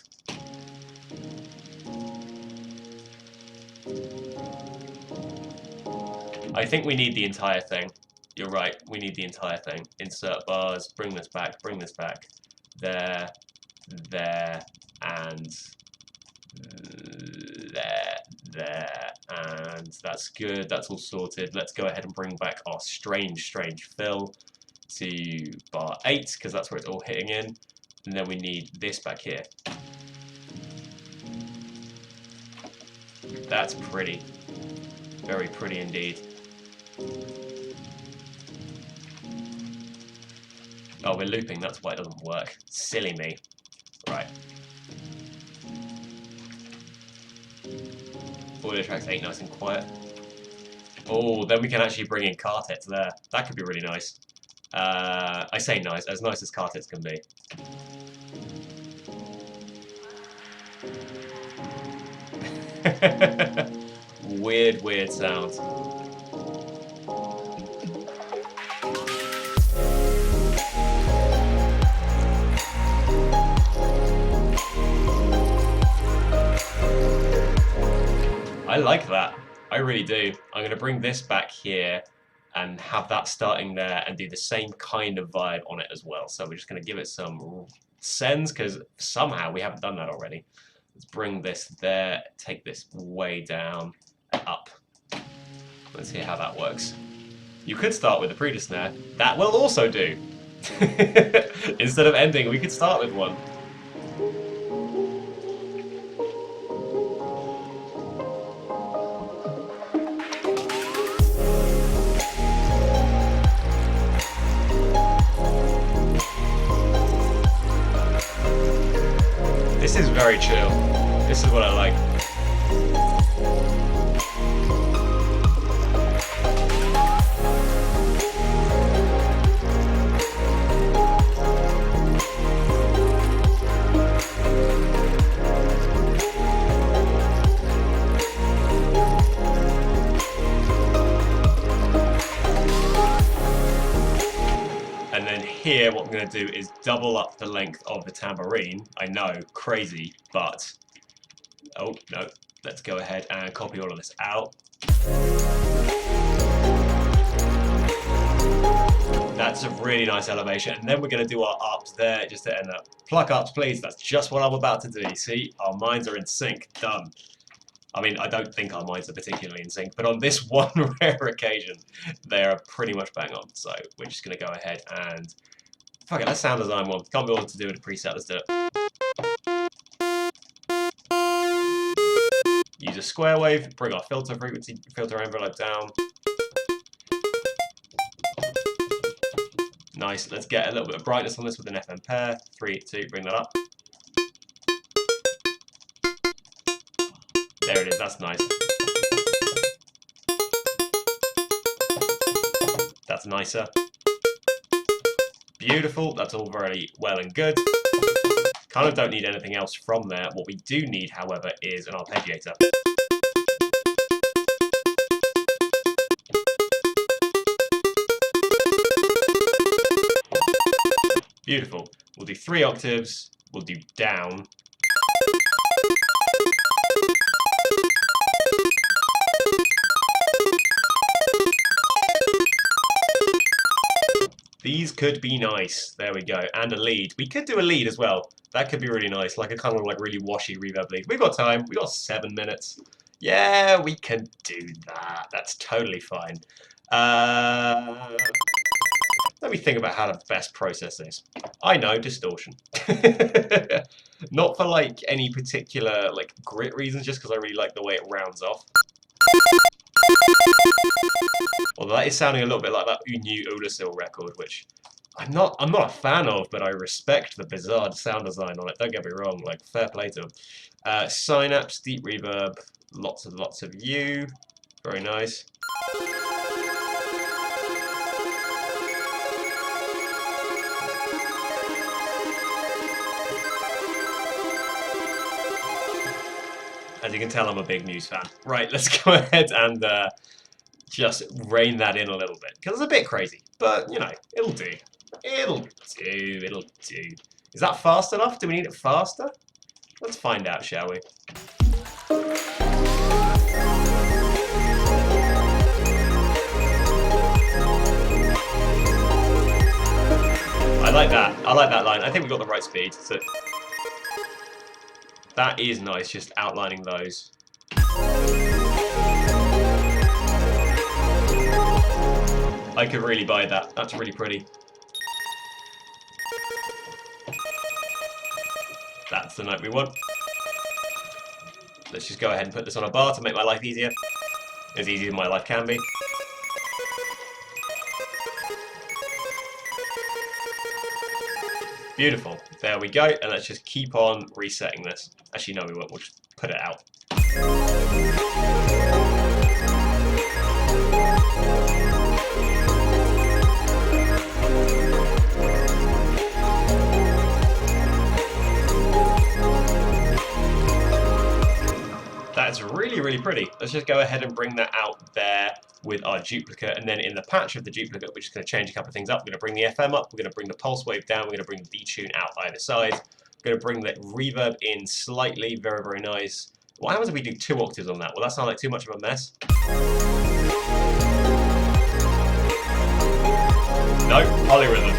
I think we need the entire thing. You're right, we need the entire thing. Insert bars, bring this back, there, there, and there, and that's good, that's all sorted. Let's go ahead and bring back our strange fill to bar 8, because that's where it's all hitting in. And then we need this back here. That's pretty. Very pretty indeed. Oh, we're looping, that's why it doesn't work. Silly me. Right. Audio tracks 8 nice and quiet. Oh, then we can actually bring in quartets there. That could be really nice. I say nice as quartets can be. Weird sounds. I like that. I really do. I'm going to bring this back here and have that starting there and do the same kind of vibe on it as well. So we're just going to give it some sends because somehow we haven't done that already. Let's bring this there, take this way down and up. Let's see how that works. You could start with a pre-snare. That will also do. Instead of ending, we could start with one. This is very chill. This is what I like. And then here, what I'm going to do is double up the length of the tambourine. I know, crazy, but... Oh, no. Let's go ahead and copy all of this out. That's a really nice elevation. And then we're going to do our ups there, just to end up. Pluck ups, please. That's just what I'm about to do. See, our minds are in sync. Done. I mean, I don't think our minds are particularly in sync, but on this one rare occasion, they are pretty much bang on. So we're just going to go ahead and... Fuck it, let's sound design one. Can't be bothered to do with a preset, let's do it. Use a square wave, bring our filter frequency, filter envelope down. Nice, let's get a little bit of brightness on this with an FM pair. 3, 2, bring that up. There it is. That's nice. That's nicer. Beautiful. That's all very well and good. Kind of don't need anything else from there. What we do need, however, is an arpeggiator. Beautiful. We'll do 3 octaves. We'll do down. These could be nice. There we go. And a lead. We could do a lead as well. That could be really nice. Like a kind of like really washy reverb lead. We've got time. We've got 7 minutes. Yeah, we can do that. That's totally fine. Let me think about how to best process this. I know, distortion. Not for like any particular like grit reasons, just because I really like the way it rounds off. Although that is sounding a little bit like that new Ulasil record, which I'm not a fan of, but I respect the bizarre sound design on it. Don't get me wrong, like fair play to them. Synapse, deep reverb, lots of U, very nice. As you can tell, I'm a big Muse fan. Right, let's go ahead and just rein that in a little bit, because it's a bit crazy, but you know, it'll do. It'll do. Is that fast enough? Do we need it faster? Let's find out, shall we? I like that. I like that line. I think we got the right speed. So that is nice, just outlining those. I could really buy that. That's really pretty. That's the note we want. Let's just go ahead and put this on a bar to make my life easier. As easy as my life can be. Beautiful. There we go. And let's just keep on resetting this. Actually, no, we won't. We'll just put it out. That's really, really pretty. Let's just go ahead and bring that out there with our duplicate, and then in the patch of the duplicate, we're just going to change a couple of things up. We're going to bring the FM up, we're going to bring the pulse wave down, we're going to bring the detune out either side. We're going to bring the reverb in slightly, very, very nice. What happens if we do 2 octaves on that? Will that sound like too much of a mess? No, polyrhythm.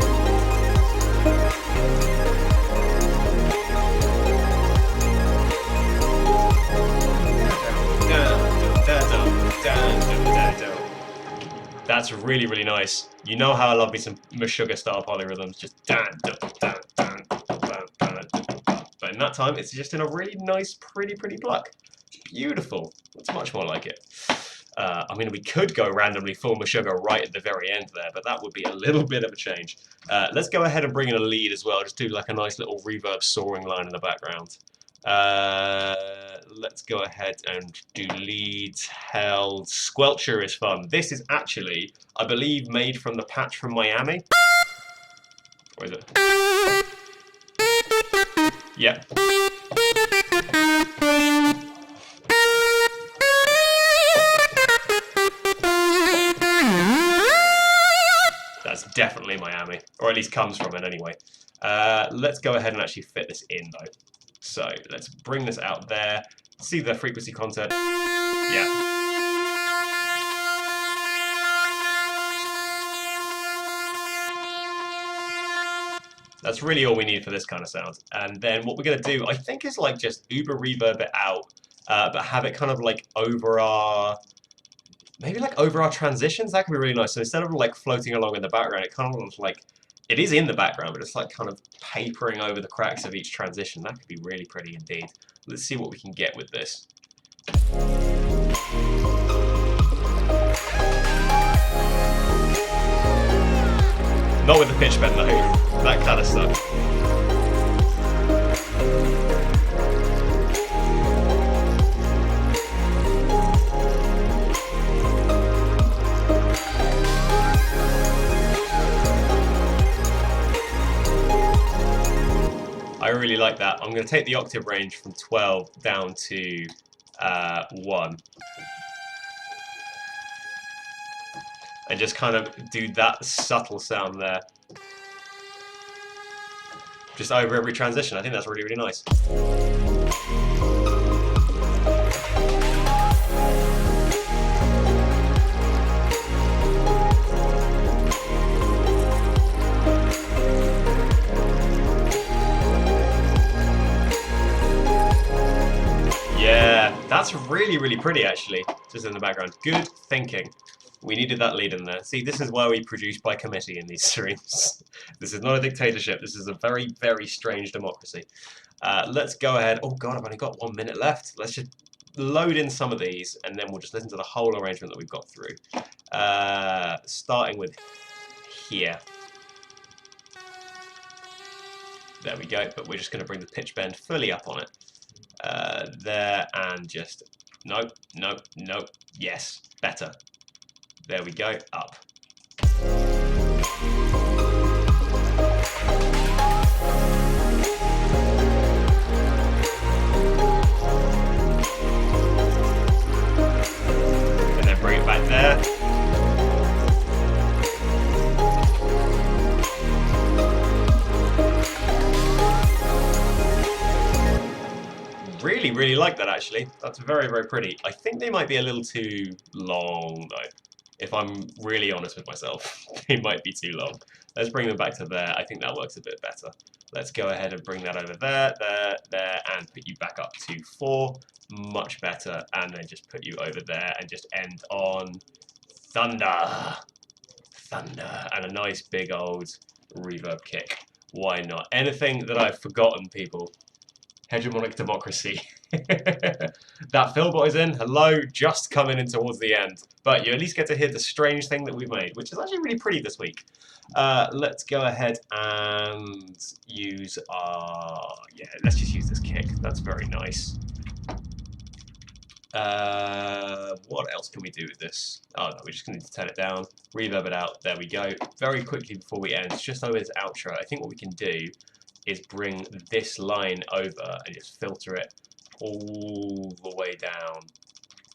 That's really, really nice. You know how I love me some Meshuggah style polyrhythms, just but in that time, it's just in a really nice, pretty pluck. Beautiful. It's much more like it. I mean, we could go randomly full Meshuggah right at the very end there, but that would be a little bit of a change. Let's go ahead and bring in a lead as well. Just do like a nice little reverb soaring line in the background. Let's go ahead and do leads held. Squelcher is fun. This is actually, I believe, made from the patch from Miami. Or is it? Yep. That's definitely Miami, or at least comes from it anyway. Let's go ahead and actually fit this in though. So let's bring this out there. See the frequency content. Yeah. That's really all we need for this kind of sound. And then what we're going to do, I think, is like just uber reverb it out, but have it kind of like over our, maybe like over our transitions. That could be really nice. So instead of like floating along in the background, it kind of looks like, it is in the background, but it's like kind of papering over the cracks of each transition. That could be really pretty indeed. Let's see what we can get with this. Not with the pitch bend though. That kind of stuff. I really like that. I'm going to take the octave range from 12 down to 1. And just kind of do that subtle sound there. Just over every transition. I think that's really, really nice. Yeah, that's really, really pretty actually, just in the background. Good thinking. We needed that lead in there. See, this is why we produce by committee in these streams. This is not a dictatorship. This is a very, very strange democracy. Let's go ahead. Oh god, I've only got 1 minute left. Let's just load in some of these, and then we'll just listen to the whole arrangement that we've got through. Starting with here. There we go, but we're just going to bring the pitch bend fully up on it. There, and just... Nope, nope, nope. Yes, better. There we go, up. And then bring it back there. Really, really like that actually. That's very, very pretty. I think they might be a little too long though. If I'm really honest with myself, they might be too long. Let's bring them back to there. I think that works a bit better. Let's go ahead and bring that over there, there, and put you back up to 4. Much better. And then just put you over there and just end on thunder. Thunder. And a nice big old reverb kick. Why not? Anything that I've forgotten, people. Hegemonic democracy. That Philbot is in. Hello, just coming in towards the end. But you at least get to hear the strange thing that we've made, which is actually really pretty this week. Let's go ahead and use our... Yeah, let's just use this kick. That's very nice. What else can we do with this? Oh no, we're just going to turn it down, reverb it out. There we go. Very quickly before we end, just over this outro, I think what we can do is bring this line over and just filter it all the way down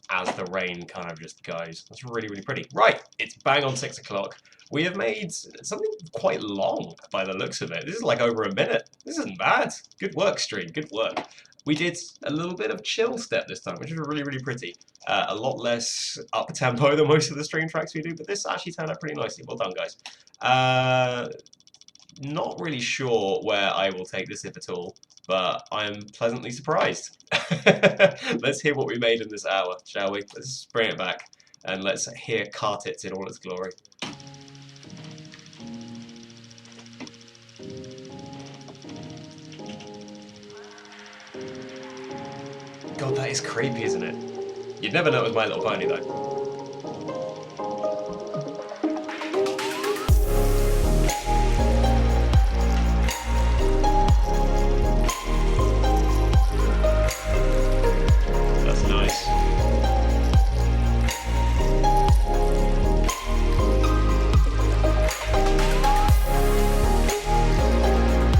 as the rain kind of just goes. That's really, really pretty. Right, it's bang on 6 o'clock. We have made something quite long by the looks of it. This is like over a minute. This isn't bad. Good work, stream. Good work. We did a little bit of chill step this time, which is really, really pretty. A lot less up-tempo than most of the stream tracks we do, but this actually turned out pretty nicely. Well done, guys. Not really sure where I will take this, if at all, but I'm pleasantly surprised. Let's hear what we made in this hour, shall we? Let's bring it back, and let's hear Cartits in all its glory. God, that is creepy, isn't it? You'd never know it was My Little Pony, though.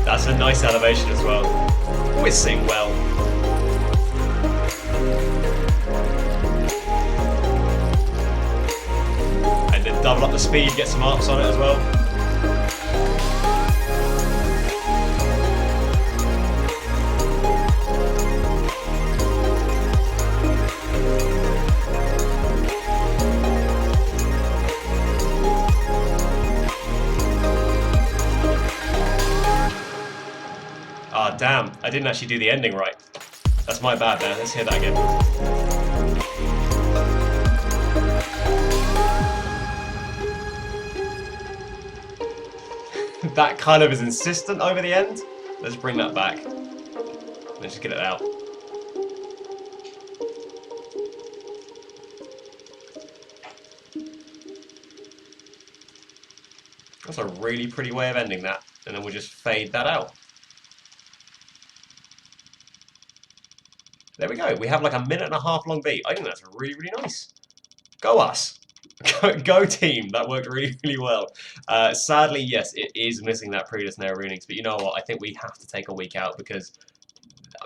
That's a nice elevation as well. Whizzing well. And then double up the speed, get some arcs on it as well. Ah, damn, I didn't actually do the ending right. That's my bad there. Let's hear that again. That kind of is insistent over the end. Let's bring that back. Let's just get it out. That's a really pretty way of ending that. And then we'll just fade that out. There we go. We have like a 1.5 minute long beat. I think that's really, really nice. Go us. Go team, that worked really, really well. Sadly, yes, it is missing that pre-snare rootings, but you know what? I think we have to take a week out because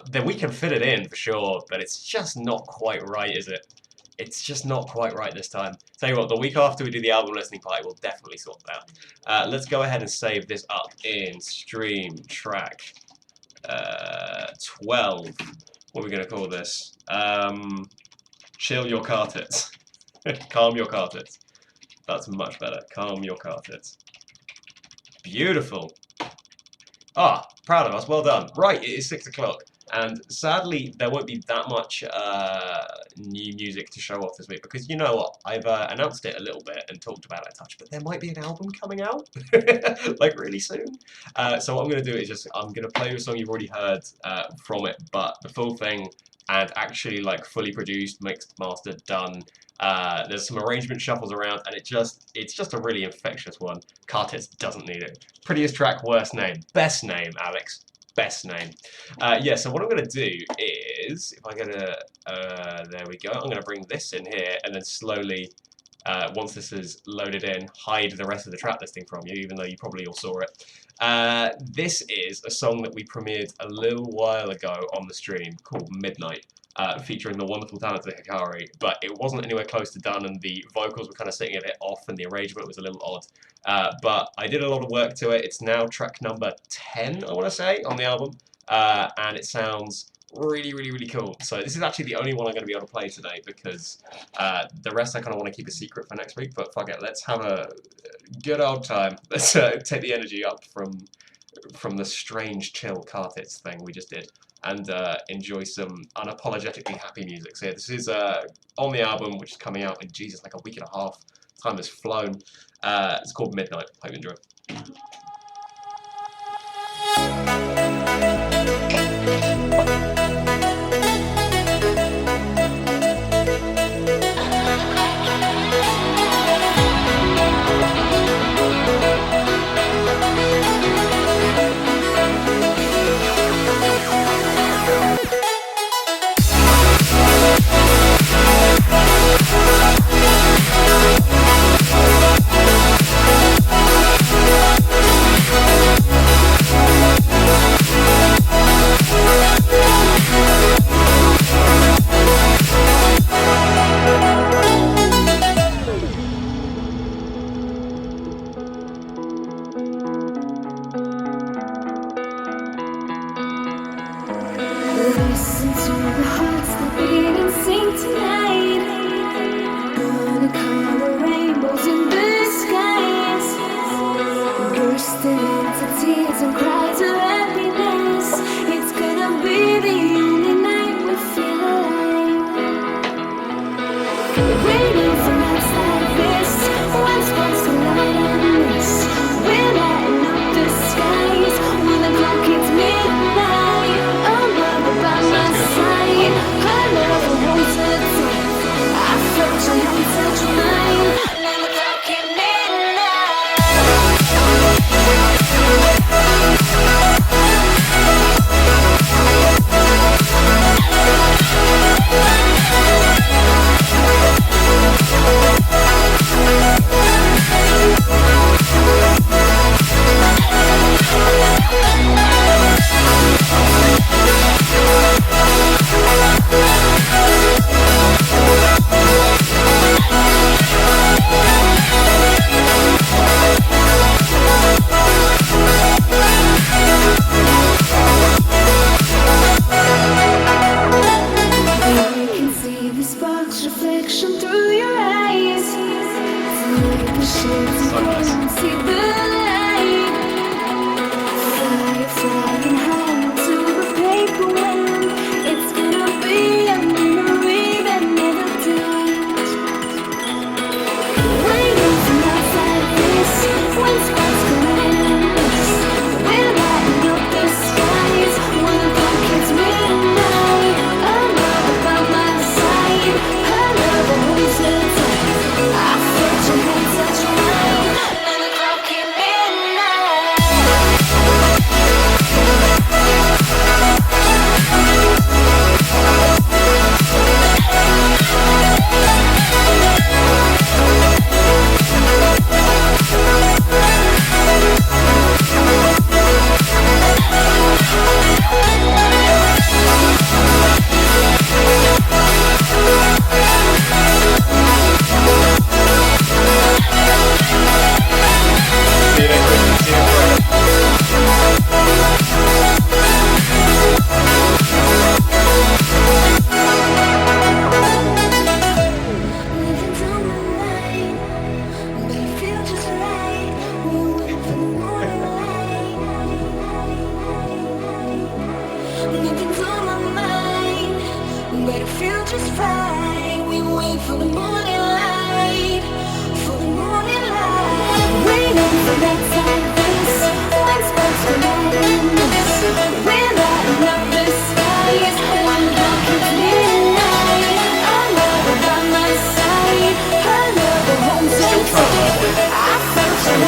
then we can fit it in for sure, but it's just not quite right, is it? It's just not quite right this time. Tell you what, the week after we do the album listening party, we'll definitely sort that. Let's go ahead and save this up in stream track 12. What are we going to call this? Chill your cartets. Calm your cartets. That's much better. Calm your cartets. Beautiful. Ah, proud of us. Well done. Right, it is 6 o'clock. And sadly, there won't be that much new music to show off this week because you know what? I've announced it a little bit and talked about it a touch, but there might be an album coming out like really soon. So what I'm going to do is just I'm going to play you a song you've already heard from it, but the full thing and actually like fully produced, mixed, mastered, done. There's some arrangement shuffles around, and it's just a really infectious one. Cartets doesn't need it. Prettiest track, worst name, best name, Alex. Best name. Yeah, so what I'm going to do is, if I get there we go, I'm going to bring this in here and then slowly, once this is loaded in, hide the rest of the track listing from you, even though you probably all saw it. This is a song that we premiered a little while ago on the stream called Midnight. Featuring the wonderful talented Hikari, but it wasn't anywhere close to done, and the vocals were kind of sitting a bit off, and the arrangement was a little odd. But I did a lot of work to it. It's now track number 10, I want to say, on the album, and it sounds really, really, really cool. So this is actually the only one I'm going to be able to play today because the rest I kind of want to keep a secret for next week. But fuck it, let's have a good old time. Let's take the energy up from the strange chill cartets thing we just did, and enjoy some unapologetically happy music. So yeah, this is on the album, which is coming out in, Jesus, like a week and a half. Time has flown. It's called Midnight. Hope you enjoy. Listen to the hearts that beat and sing tonight. Gonna color rainbows in the skies, bursting into tears and cries of happiness. It's gonna be the only night we feel alive. Waiting for nights like this, one sparks to light and miss. We're lighting up the skies when the clock hits midnight. By my side, her love holds her tight. I felt your hand touch mine, and the clock hit midnight.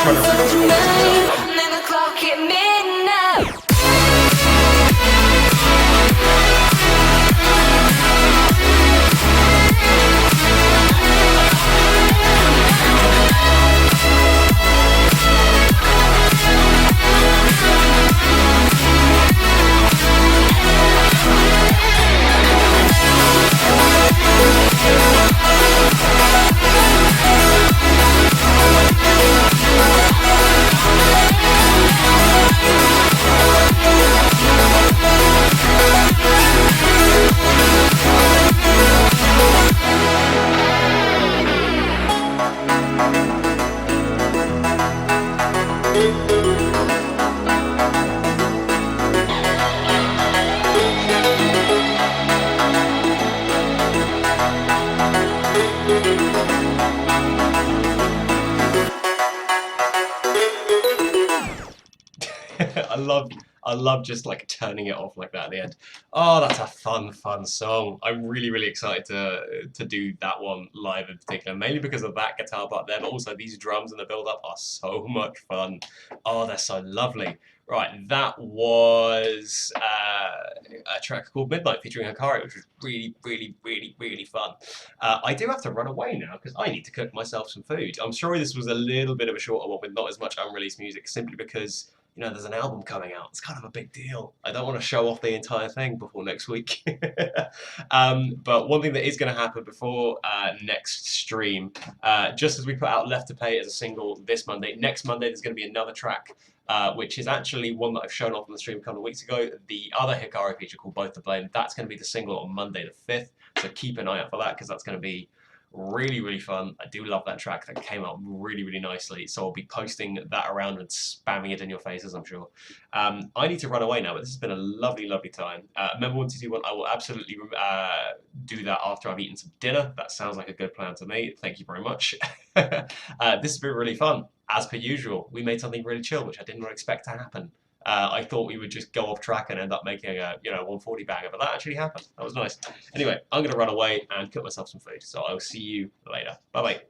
trying to re-record myself. And then the clock hit midnight. I love just like turning it off like that at the end. Oh, that's a fun song. I'm really excited to do that one live in particular, mainly because of that guitar part there, but also these drums and the build up are so much fun. Oh, they're so lovely. Right, that was a track called Midnight featuring Hikari, which was really fun. I do have to run away now because I need to cook myself some food. I'm sorry this was a little bit of a shorter one with not as much unreleased music, simply because you know, there's an album coming out. It's kind of a big deal. I don't want to show off the entire thing before next week. But one thing that is going to happen before next stream, just as we put out Left to Pay as a single this Monday, next Monday there's going to be another track, which is actually one that I've shown off on the stream a couple of weeks ago. The other Hikari feature called Both to Blame, that's going to be the single on Monday the 5th. So keep an eye out for that because that's going to be really fun. I do love that track. That came out really nicely, so I'll be posting that around and spamming it in your faces, I'm sure. I need to run away now, but this has been a lovely time. Remember 1221, I will absolutely do that after I've eaten some dinner. That sounds like a good plan to me. Thank you very much. This has been really fun. As per usual, we made something really chill, which I did not expect to happen. I thought we would just go off track and end up making a 140 banger, but that actually happened. That was nice. Anyway, I'm going to run away and cook myself some food, so I'll see you later. Bye bye.